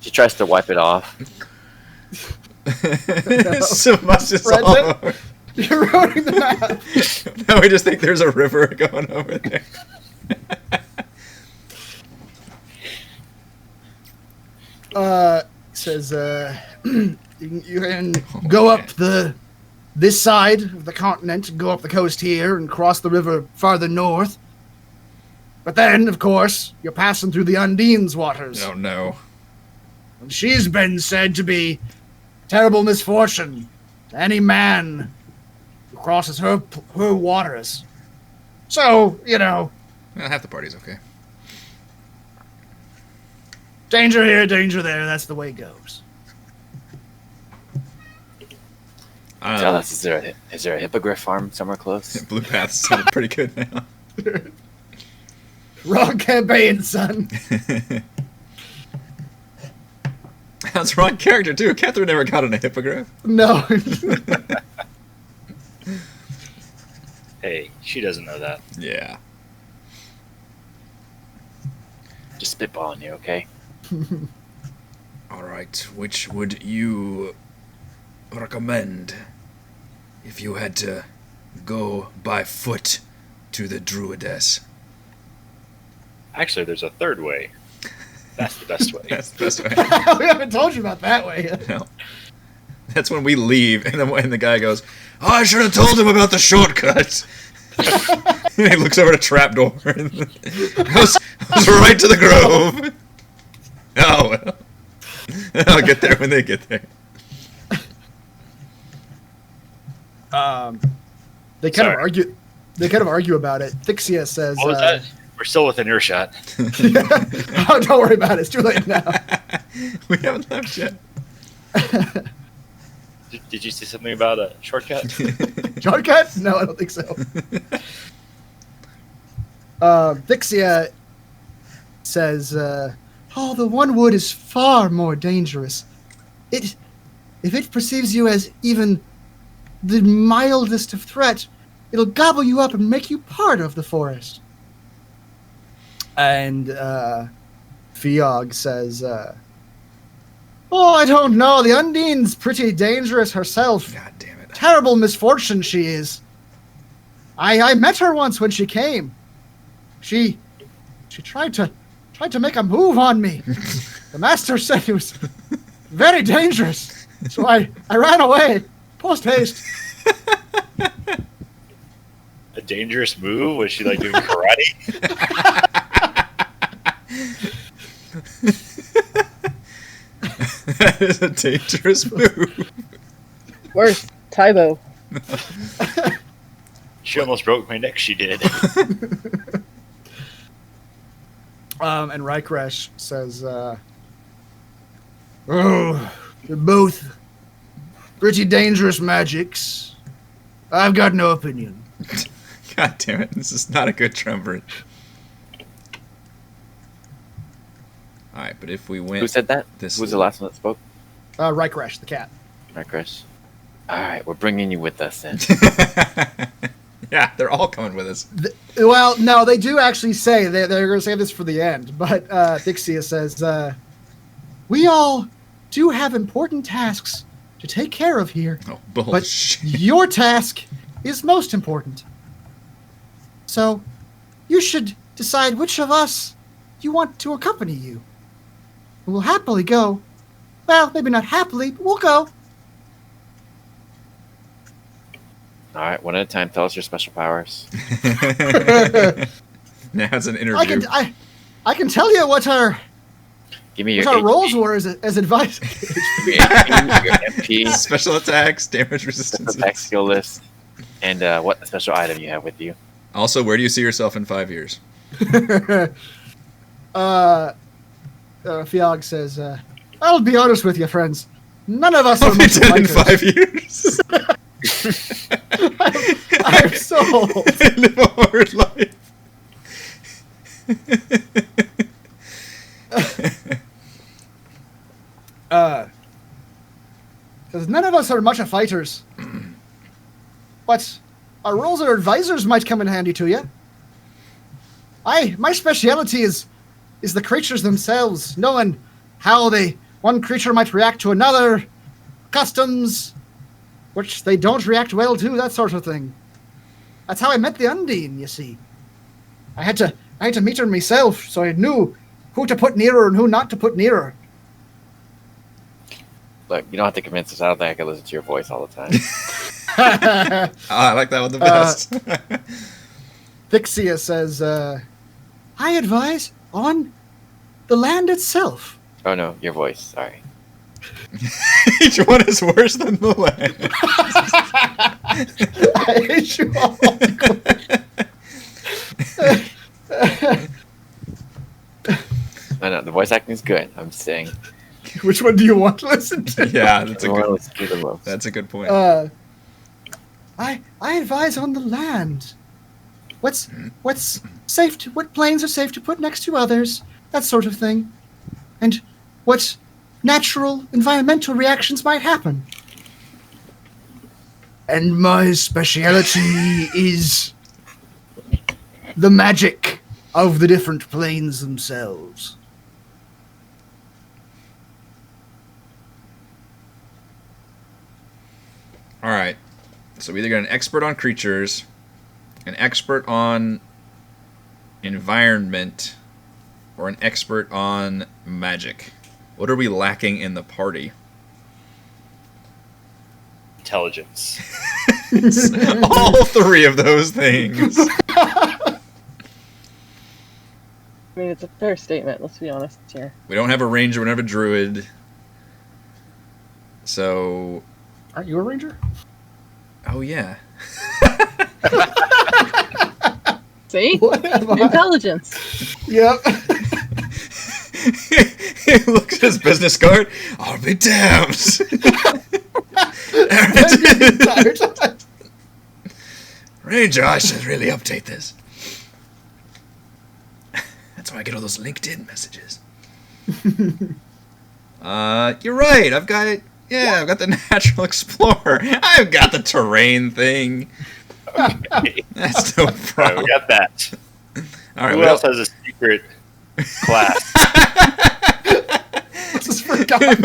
She tries to wipe it off. So much is all over. You're ruining the map. Now we just think there's a river going over there. Says, you can go up this side of the continent, go up the coast here, and cross the river farther north. But then, of course, you're passing through the Undine's waters. Oh no. And she's been said to be terrible misfortune to any man who crosses her waters. So, you know, Well, half the party's okay. danger here, danger there, that's the way it goes. Tell us, is there a hippogriff farm somewhere close? Blue Path's sounding pretty good now. Wrong campaign, son. That's the wrong character, too. Catherine never got in a hippogriff. No. Hey, she doesn't know that. Yeah. Just spitballing you, okay? All right. Which would you recommend if you had to go by foot to the Druides? Actually, there's a third way. That's the best way. That's the best way. We haven't told you about that way yet. No. That's when we leave, and the guy goes, "Oh, I should have told him about the shortcut." And he looks over at a trapdoor and goes right to the grove. Oh, well. I'll get there when they get there. They kind of argue. They kind of argue about it. Thixia says, What was that? We're still within earshot. Oh, don't worry about it. It's too late now. We haven't left yet. Did you see something about a shortcut? Shortcut? No, I don't think so. Thixia says, "Oh, the One Wood is far more dangerous. If it perceives you as even the mildest of threat, it'll gobble you up and make you part of the forest." And Fiog says, "Oh, I don't know. The Undine's pretty dangerous herself. God damn it. Terrible misfortune she is. I met her once when she came. She tried to make a move on me. The master said it was very dangerous. So I ran away. Post haste." A dangerous move? Was she like doing karate? That is a dangerous move. Worse, Tybo. She almost broke my neck. She did. And Rykresh says, "Oh, they're both pretty dangerous magics. I've got no opinion." God damn it! This is not a good trumpet. All right, but if we win, Who said that? This Who was the last one that spoke? Rykresh, the cat. Right, Chris. All right, we're bringing you with us then. Yeah, they're all coming with us. Well, no, they do actually say they're going to say this for the end, but Thixia says, "We all do have important tasks to take care of here, Oh, but bullshit. your task is most important. So, you should decide which of us you want to accompany you. We'll happily go. Well, maybe not happily, but we'll go." All right, one at a time. Tell us your special powers. Now it's an interview. I can tell you what our Give me your what our HP, roles were as advice. your MP, Special attacks, damage special resistance. attack skill list, and what special item you have with you. Also, where do you see yourself in 5 years? Fiog says, "I'll be honest with you, friends. None of us are I'll be much dead in alike." 5 years. I'm so old. Live a hard life. Because none of us are much of fighters. But our roles as advisors might come in handy to you. My speciality is the creatures themselves, knowing how one creature might react to another, customs, which they don't react well to, that sort of thing. That's how I met the Undine, you see. I had to meet her myself, so I knew who to put near her and who not to put near her. Look, you don't have to convince us. I don't think I can listen to your voice all the time. Oh, I like that one the best. Thixia says, "I advise on the land itself." Oh no, your voice. Sorry. Each one is worse than the last. I hate you all. No, the voice acting is good. I'm just saying. Which one do you want to listen to? Yeah, that's a I want to good. listen to the most. That's a good point. I advise on the land. What's safe to, what planes are safe to put next to others, that sort of thing, and what natural environmental reactions might happen. And my speciality is the magic of the different planes themselves. All right. So we either got an expert on creatures, an expert on environment, or an expert on magic. What are we lacking in the party? Intelligence. All three of those things. I mean, it's a fair statement, let's be honest here. We don't have a ranger, we don't have a druid. So, Aren't you a ranger? oh yeah. See? What am I? Intelligence. Yep. He looks at his business card. I'll be damned. Ranger, I should really update this. That's why I get all those LinkedIn messages. You're right. I've got the natural explorer. I've got the terrain thing. That's no All right, problem. we got that. All right, Who what else else? has a secret class? This is forgotten.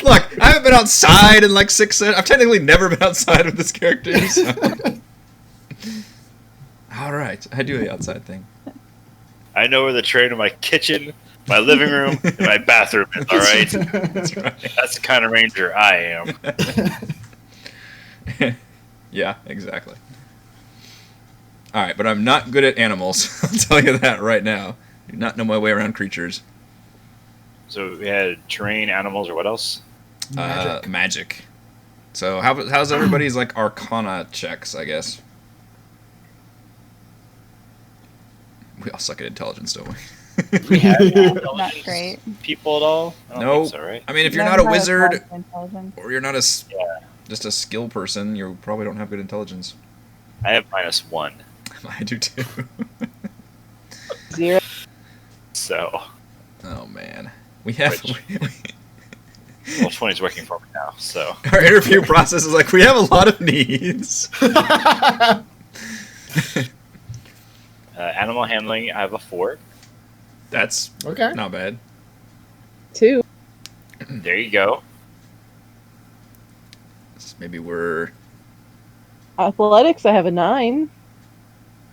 Look, I haven't been outside in like 6 years. I've technically never been outside with this character. So. All right, I do the outside thing. I know where the train of my kitchen, my living room, and my bathroom is. All right, That's right. that's the kind of ranger I am. Yeah, exactly. All right, but I'm not good at animals. I'll tell you that right now. I do not know my way around creatures. So we had terrain, animals, or what else? Magic. So how's everybody's like Arcana checks? I guess. We all suck at intelligence, don't we? We have Not intelligence great. people at all? I don't No. think so, right? I mean, if you're No, not a as wizard bad as intelligence. or you're not just a skill person, you probably don't have good intelligence. I have -1. I do too. 0. So, Oh man, we have Roll20 is working for me now. So, our interview process is like we have a lot of needs. animal handling, I have a 4. That's Okay. not bad. 2. There you go. Maybe we're Athletics, I have a 9.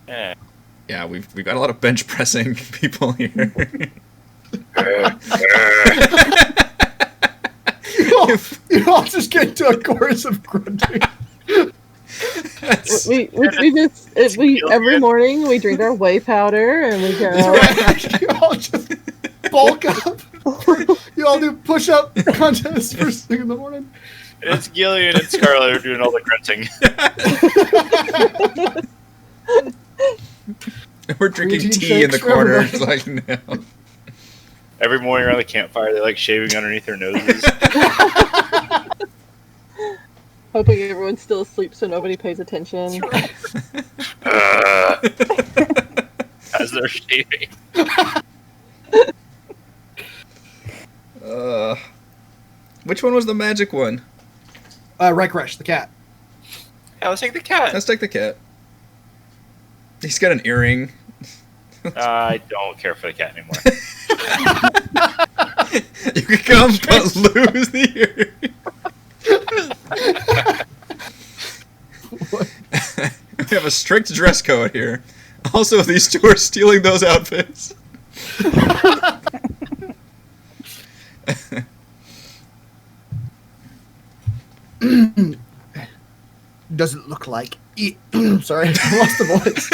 Yeah. yeah we've got a lot of bench pressing people here. You all just get into a chorus of grunting. We just every morning we drink our whey powder and we go. You all just bulk up. You all do push-up contests first thing in the morning. It's Gillian and Scarlet are doing all the grunting. We're drinking Routine tea in the shakes for corner. everybody. It's like no. Every morning around the campfire, they like shaving underneath their noses. Hoping everyone's still asleep so nobody pays attention. As they're shaving. Which one was the magic one? Rycrush, the cat. Yeah, let's take the cat. Let's take the cat. He's got an earring. I don't care for the cat anymore. You can come but lose the earring. We have a strict dress code here. Also, these two are stealing those outfits. Doesn't look like. Sorry, I lost the voice.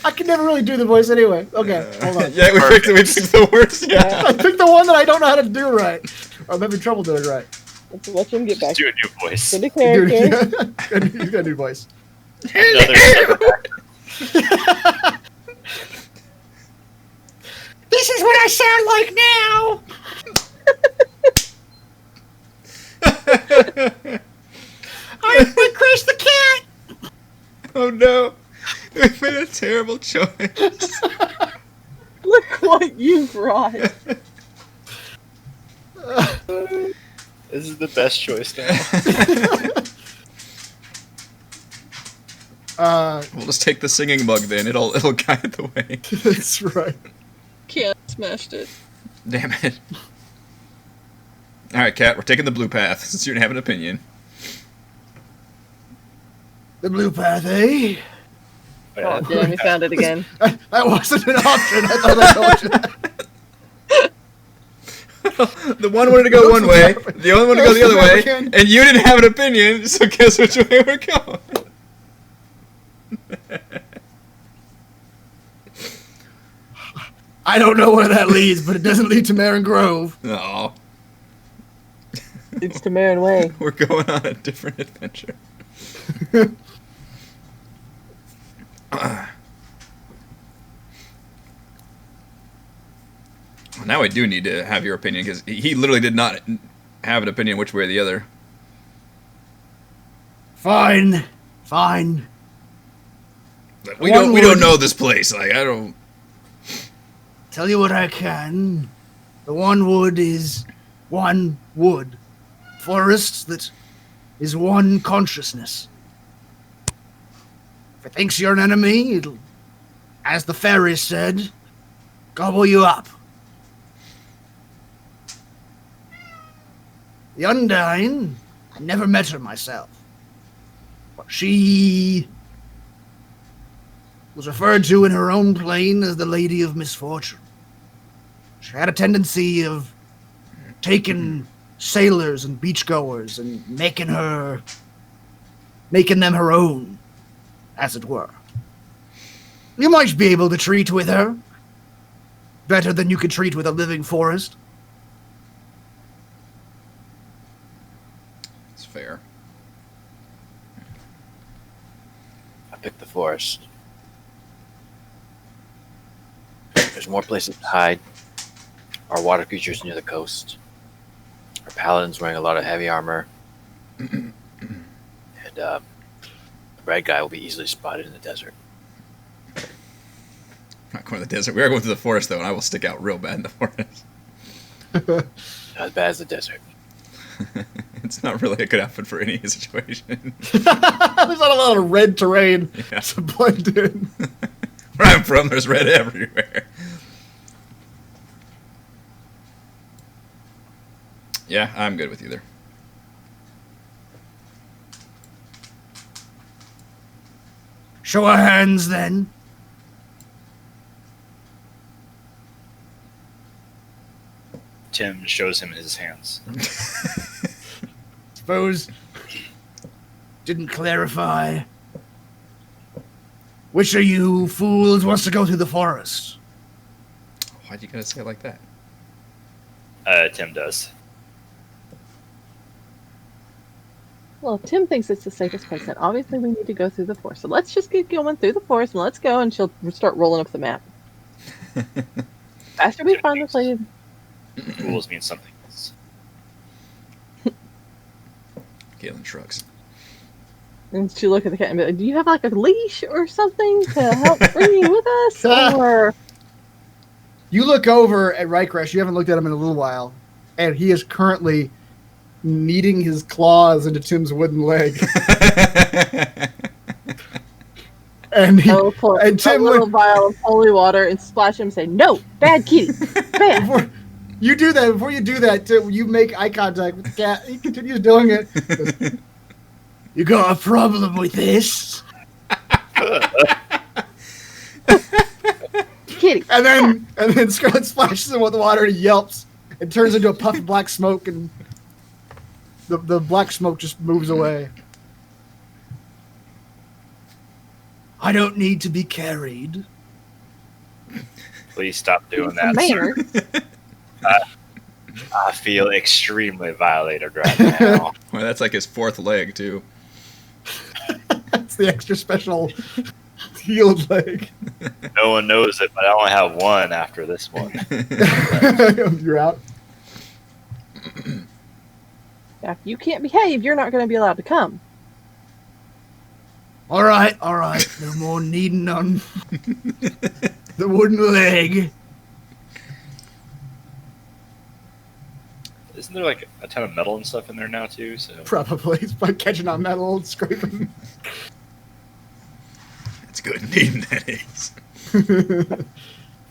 I can never really do the voice anyway. Okay, hold on. Yeah, we picked the worst. Yeah. I picked the one that I don't know how to do right. Or I'm having trouble doing right. Let's watch him get back Just do a new voice. into Dude, character. you got a new voice. Another This is what I sound like now. I crashed the cat. Oh no, we made a terrible choice. Look what you brought. This is the best choice now. We'll just take the singing bug then. It'll guide the way. That's right. Can't smashed it. Damn it. All right, Kat, we're taking the blue path since you didn't have an opinion. The blue path, eh? Oh, damn, we found it again. That wasn't an option. I thought I told you that. The one wanted to go one way, the other wanted to go the other way, and you didn't have an opinion, so guess which way we're going. I don't know where that leads, but it doesn't lead to Marin Grove. No, It's to Marin Way. we're going on a different adventure. Now I do need to have your opinion, because he literally did not have an opinion which way or the other. Fine. Fine. Like, we don't know this place. Like, I don't. Tell you what I can. The one wood is one wood. Forest that is one consciousness. If it thinks you're an enemy, it'll, as the fairy said, gobble you up. The Undyne, I never met her myself. But she was referred to in her own plane as the Lady of Misfortune. She had a tendency of taking sailors and beachgoers and making them her own, as it were. You might be able to treat with her better than you could treat with a living forest. It's fair. I picked the forest. There's more places to hide. Our water creatures near the coast. Our paladin's wearing a lot of heavy armor. And the red guy will be easily spotted in the desert. I'm not going to the desert. We are going to the forest, though, and I will stick out real bad in the forest. Not as bad as the desert. It's not really a good outfit for any situation. There's not a lot of red terrain to blend in. Where I'm from, there's red everywhere. Yeah, I'm good with either. Show our hands, then. Tim shows him his hands. Suppose didn't clarify. Which of you fools wants to go through the forest? Why'd you gotta say it like that? Tim does. Well, Tim thinks it's the safest place, and obviously we need to go through the forest. So let's just get going through the forest, and let's go, and she'll start rolling up the map. After we find the place... Fools means something else. Galen shrugs. And she look at the cat and be like, do you have like a leash or something to help bring you with us? Or... You look over at Rycrash. You haven't looked at him in a little while, and he is currently kneading his claws into Tim's wooden leg. And I will pour and Tim a little vial of holy water and splash him and say, no, bad kitty, bad. Before you do that, Tim, you make eye contact with the cat. He continues doing it. He goes, you got a problem with this? Kitty. And then Scarlet splashes him with water and he yelps and turns into a puff of black smoke, and the black smoke just moves away. I don't need to be carried. Please stop doing that, Mayor. sir. I feel extremely violated right now. Well, that's like his fourth leg, too. That's the extra special healed leg. No one knows it, but I only have one after this one. You're out. If you can't behave, you're not going to be allowed to come. All right. No more kneading on the wooden leg. Isn't there like a ton of metal and stuff in there now too? So Probably. It's by catching on metal and scraping. That's good kneading, that is.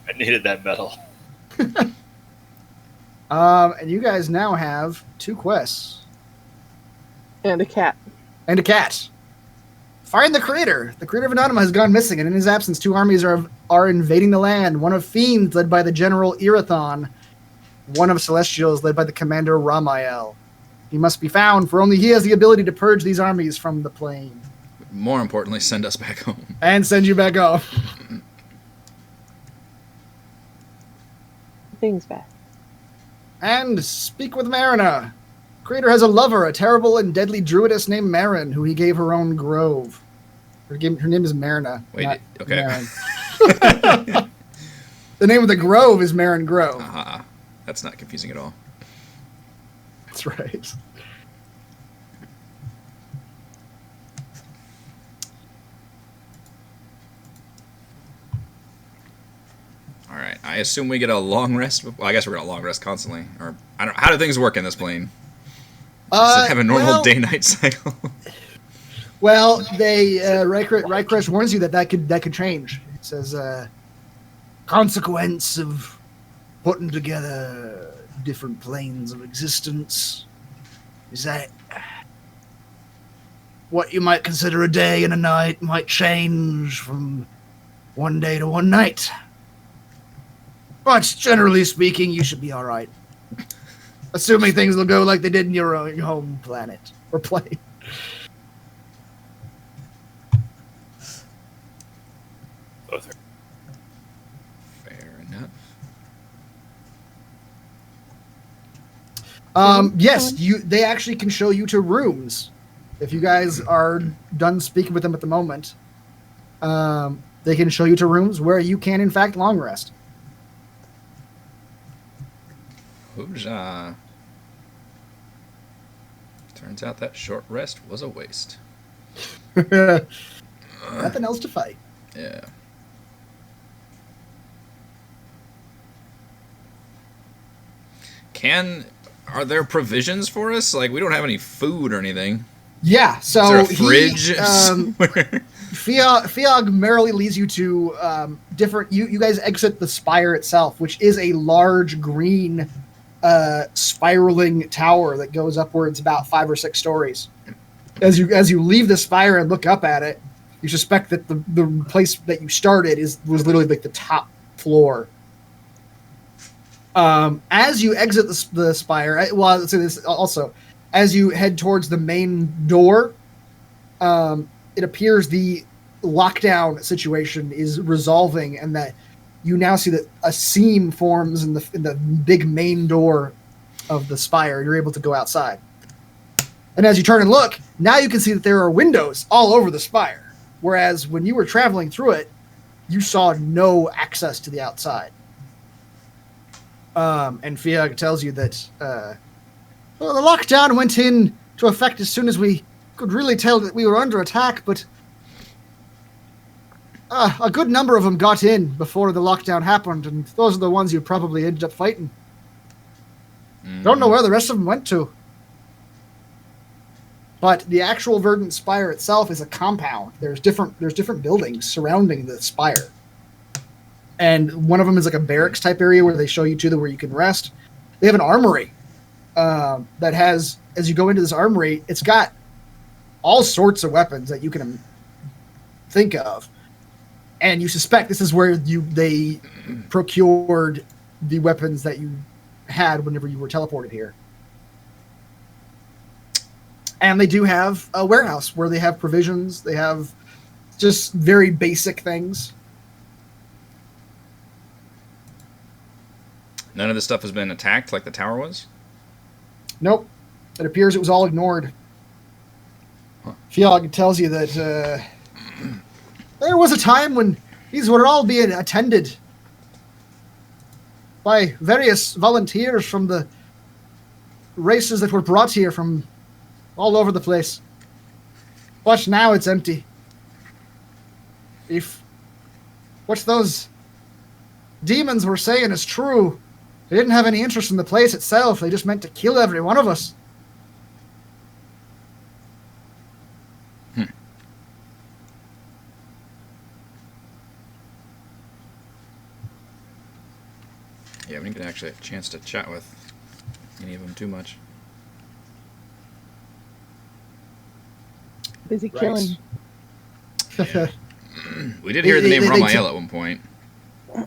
I needed that metal. And you guys now have 2 quests. And a cat. And a cat. Find the creator. The creator of Anonymous has gone missing, and in his absence, 2 armies are invading the land. One of fiends, led by the general Irathon. One of celestials, led by the commander Ramael. He must be found, for only he has the ability to purge these armies from the plane. More importantly, send us back home. And send you back home. Things back. And speak with Marina. Creator has a lover, a terrible and deadly druidess named Marin, who he gave her own grove. Her name is Marina. Wait, okay. Marin. The name of the grove is Marin Grove. That's not confusing at all. That's right. All right. I assume we get a long rest. Well, I guess we're gonna long rest constantly. Or I don't. How do things work in this plane? Does it have a normal day-night cycle? Well, they Rycrash warns you that could change. It says consequence of putting together different planes of existence. Is that what you might consider a day and a night might change from one day to one night. But generally speaking, you should be all right. Assuming things will go like they did in your own home planet or plane. Both are. Fair enough. Yes, they actually can show you to rooms. If you guys are done speaking with them at the moment, they can show you to rooms where you can, in fact, long rest. Hooja. Turns out that short rest was a waste. Nothing else to fight. Yeah. Are there provisions for us? Like, we don't have any food or anything. Yeah, so Is there a fridge? Fiog merrily leads you to different. You guys exit the spire itself, which is a large green spiraling tower that goes upwards about 5 or 6 stories. As you leave the spire and look up at it, you suspect that the place that you started was literally like the top floor. As you exit the spire, let's say this also. As you head towards the main door, it appears the lockdown situation is resolving, and that you now see that a seam forms in the big main door of the spire. You're able to go outside, and as you turn and look, now you can see that there are windows all over the spire. Whereas when you were traveling through it, you saw no access to the outside. And Fiag tells you that. Well, the lockdown went into effect as soon as we could really tell that we were under attack, but a good number of them got in before the lockdown happened, and those are the ones you probably ended up fighting. Don't know where the rest of them went to. But the actual Verdant Spire itself is a compound. There's different buildings surrounding the spire. And one of them is like a barracks type area where they show you to where you can rest. They have an armory. That has, as you go into this armory, it's got all sorts of weapons that you can think of, and you suspect this is where they procured the weapons that you had whenever you were teleported here. And they do have a warehouse where they have provisions. They have just very basic things. None of this stuff has been attacked like the tower was? Nope. It appears it was all ignored. Fiog tells you that there was a time when these were all being attended by various volunteers from the races that were brought here from all over the place. But now it's empty. If what those demons were saying is true, they didn't have any interest in the place itself. They just meant to kill every one of us. Yeah, we didn't get actually a chance to chat with any of them too much. Busy killing. Yeah. We did hear the name Ramael at one point.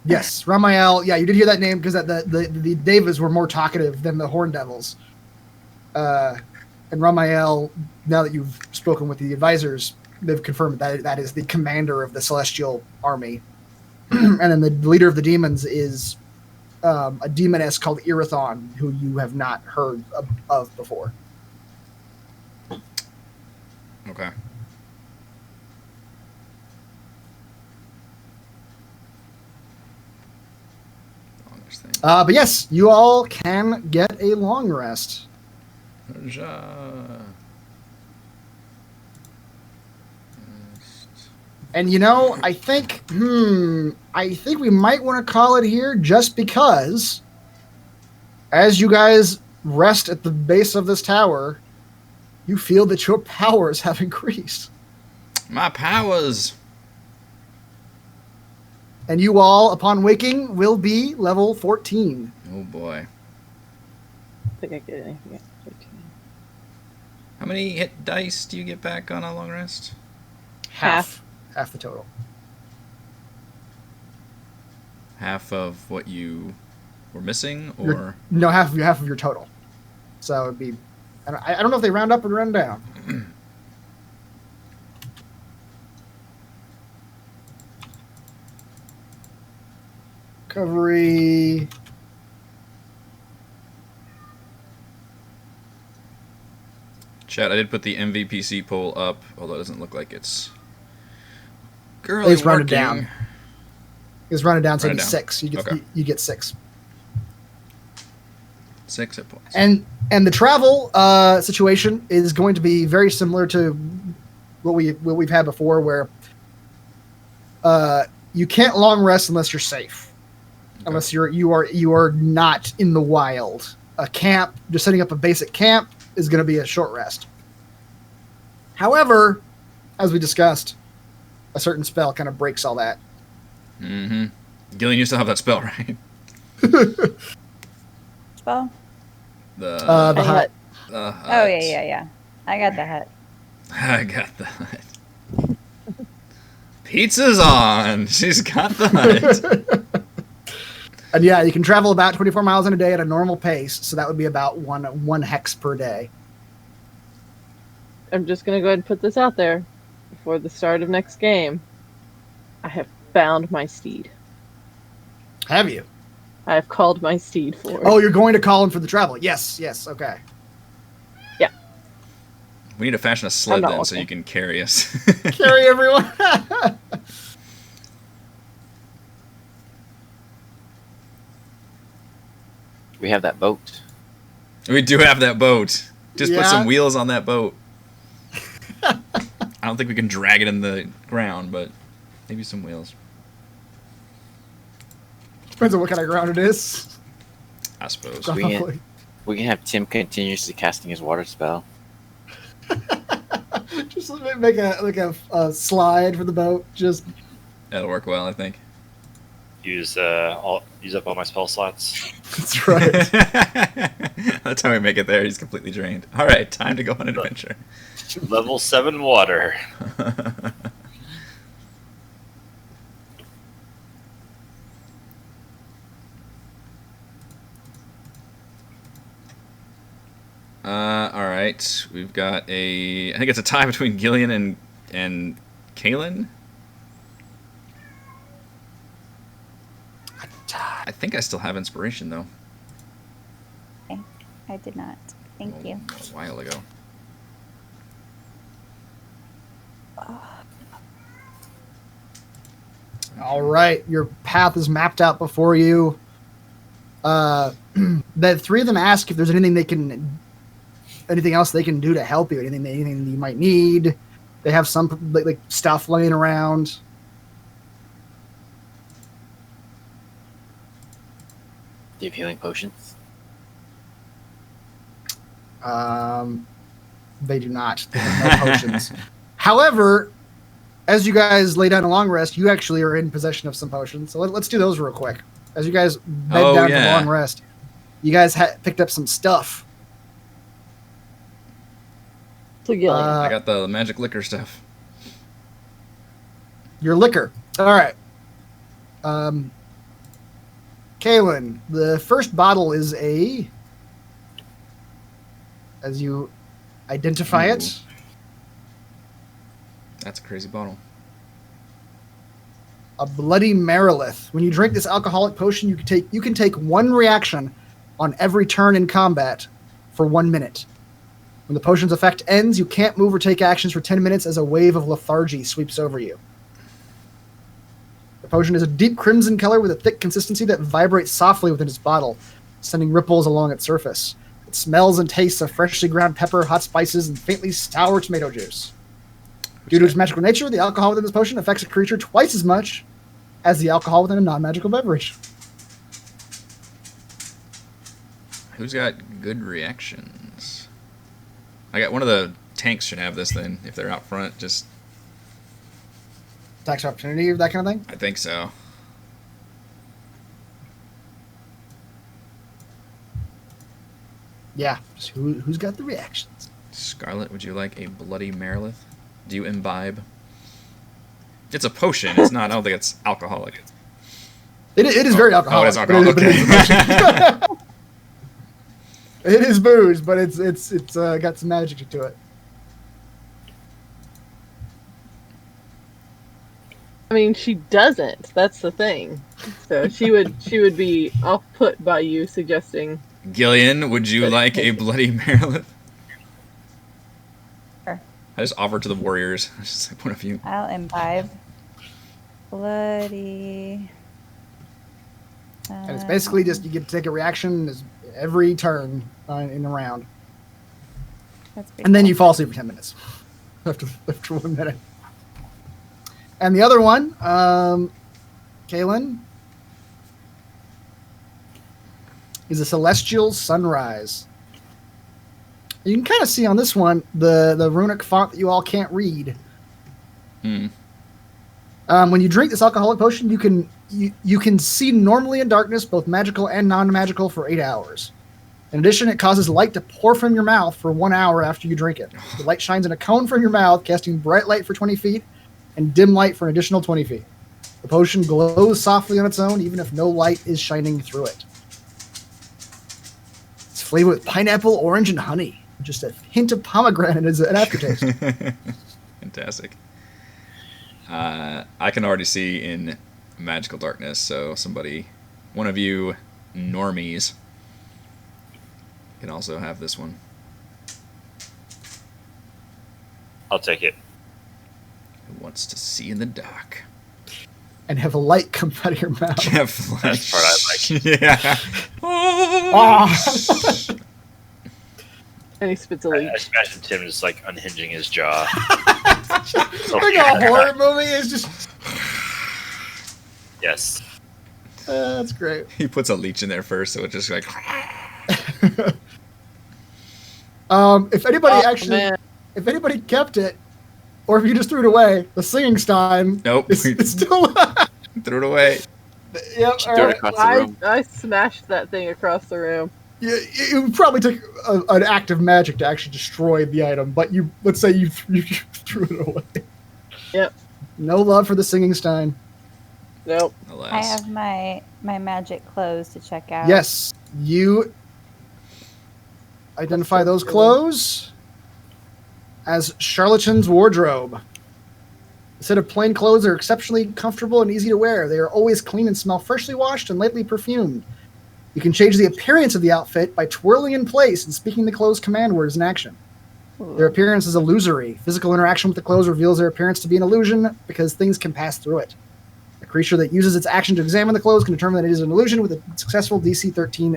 Yes, Ramael. Yeah, you did hear that name because the Devas were more talkative than the Horn Devils. And Ramael, now that you've spoken with the advisors, they've confirmed that is the commander of the Celestial Army. And then the leader of the demons is a demoness called Irathon, who you have not heard of before. Okay. But yes, you all can get a long rest. And I think we might want to call it here just because as you guys rest at the base of this tower, you feel that your powers have increased. My powers! And you all, upon waking, will be level 14. Oh boy. I think I get anything at 13. How many hit dice do you get back on a long rest? Half the total. Half of what you were missing, or no, half of your total. So it'd be, I don't know if they round up or round down. Recovery. Chat, I did put the MVPC poll up, although it doesn't look like it's currently It's rounded working. down. It's rounded down, so Rounded it's down. 6. You get 6. 6 hit points. And the travel situation is going to be very similar to what we've had before, where you can't long rest unless you're safe, unless you are not in the wild. A camp, just setting up a basic camp, is going to be a short rest. However, as we discussed, a certain spell kind of breaks all that. Mm-hmm. Gillian, you still have that spell, right? Spell? The hut. The hut. Oh, yeah. I got the hut. I got the hut. Pizza's on. She's got the hut. And yeah, you can travel about 24 miles in a day at a normal pace, so that would be about one hex per day. I'm just going to go ahead and put this out there. Before the start of next game, I have found my steed. Have you? I have called my steed for it. Oh, you're going to call him for the travel. Yes, okay. Yeah. We need to fashion a sled not then so looking. you can carry us. Carry everyone. We have that boat. We do have that boat. Just put Yeah. some wheels on that boat. I don't think we can drag it in the ground, but maybe some wheels. Depends on what kind of ground it is. I suppose. Probably. We can have Tim continuously casting his water spell. Just make a slide for the boat. Just That'll work well, I think. Use up all my spell slots. that's right. By the time we make it there, he's completely drained. All right, time to go on an adventure. Level 7 water. All right, we've got I think it's a tie between Gillian and Kaylin. I think I still have inspiration though. Okay. I did not. Thank you. A while ago. All right, your path is mapped out before you. The three of them ask if there's anything else they can do to help you. Anything you might need. They have some like stuff laying around. Do you have healing potions? They do not. They have no potions. However, as you guys lay down a long rest, you actually are in possession of some potions. So let's do those real quick. As you guys bed down to long rest, you guys picked up some stuff. So Gillian. I got the magic liquor stuff. Your liquor. All right. Kaylin, the first bottle is as you identify it, That's a crazy bottle. a bloody Marilith. When you drink this alcoholic potion, you can take one reaction on every turn in combat for 1 minute. When the potion's effect ends, you can't move or take actions for 10 minutes as a wave of lethargy sweeps over you. The potion is a deep crimson color with a thick consistency that vibrates softly within its bottle, sending ripples along its surface. It smells and tastes of freshly ground pepper, hot spices, and faintly sour tomato juice. Due to its magical nature, the alcohol within this potion affects a creature twice as much as the alcohol within a non-magical beverage. Who's got good reactions? I got one of the tanks should have this then if they're out front. Just Tax opportunity, that kind of thing? I think so. Yeah. Just who's got the reactions? Scarlet, would you like a bloody Marilith? Do you imbibe? It's a potion. It's not. I don't think it's alcoholic. It is very alcoholic. Oh, it is alcohol. But Okay. it is booze, but it's got some magic to it. I mean, she doesn't. That's the thing. So she would be off put by you suggesting. Gillian, would you like a bloody Marilith? Sure. I just offered to the warriors. I just like one of you. I'll imbibe. Bloody. And it's basically just you get to take a reaction every turn in the round. That's pretty And then cool. you fall asleep for 10 minutes after 1 minute. And the other one, Kaylin, is a celestial sunrise. You can kind of see on this one the runic font that you all can't read. When you drink this alcoholic potion, you can see normally in darkness, both magical and non-magical, for 8 hours. In addition, it causes light to pour from your mouth for 1 hour after you drink it. The light shines in a cone from your mouth, casting bright light for 20 feet and dim light for an additional 20 feet. The potion glows softly on its own, even if no light is shining through it. It's flavored with pineapple, orange, and honey. Just a hint of pomegranate as an aftertaste. Fantastic. I can already see in magical darkness, so one of you normies, can also have this one. I'll take it. Who wants to see in the dark? And have a light come out of your mouth. That's That's the part I like. Yeah. Ah. And he spits a I leech. just imagine Tim just like unhinging his jaw. Like a horror movie is just... Yes. That's great. He puts a leech in there first, so it just like. If anybody Man. if anybody kept it, or if you just threw it away, the singing stein Nope. is it's still. Threw it away. Yep. All Throw it right. across the room. I smashed that thing across the room. It would probably take an act of magic to actually destroy the item, but let's say you threw it away. Yep. No love for the singing stein. Nope. Alas. I have my magic clothes to check out. Yes, you identify those clothes as charlatan's wardrobe. A set of plain clothes are exceptionally comfortable and easy to wear. They are always clean and smell freshly washed and lightly perfumed. You can change the appearance of the outfit by twirling in place and speaking the clothes' command words in action. Their appearance is illusory. Physical interaction with the clothes reveals their appearance to be an illusion because things can pass through it. A creature that uses its action to examine the clothes can determine that it is an illusion with a successful DC 13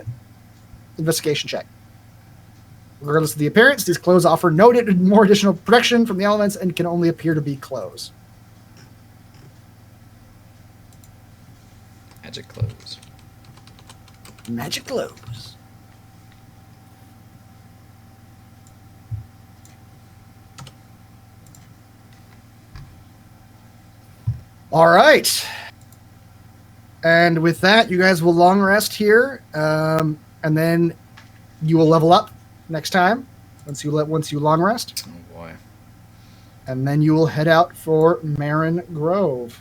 investigation check. Regardless of the appearance, these clothes offer no more additional protection from the elements and can only appear to be clothes. Magic clothes. Magic clothes. All right. And with that, you guys will long rest here, and then you will level up next time once you long rest, Oh boy. and then you will head out for Marin Grove.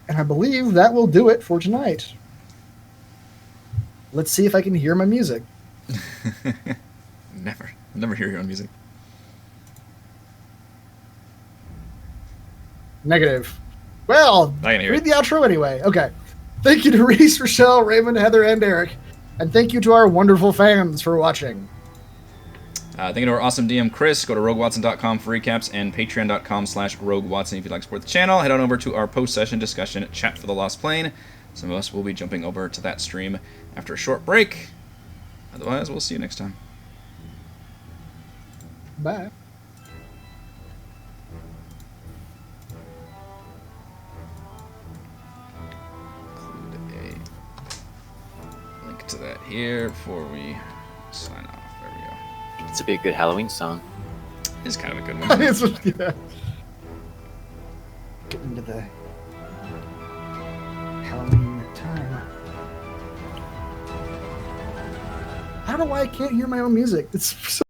And I believe that will do it for tonight. Let's see if I can hear my music. Never hear your own music. Negative. Well, I can hear read it. the outro anyway. Okay. Thank you to Reese, Rochelle, Raymond, Heather, and Eric. And thank you to our wonderful fans for watching. Thank you to our awesome DM, Chris. Go to roguewatson.com for recaps and patreon.com/roguewatson if you'd like to support the channel. Head on over to our post-session discussion Chat for the Lost Plane. Some of us will be jumping over to that stream after a short break. Otherwise, we'll see you next time. Bye. Include a link to that here before we sign off. There we go. It's a big good Halloween song. It's kind of a good one. It's, yeah. Get into the Halloween time. I don't know why I can't hear my own music. It's so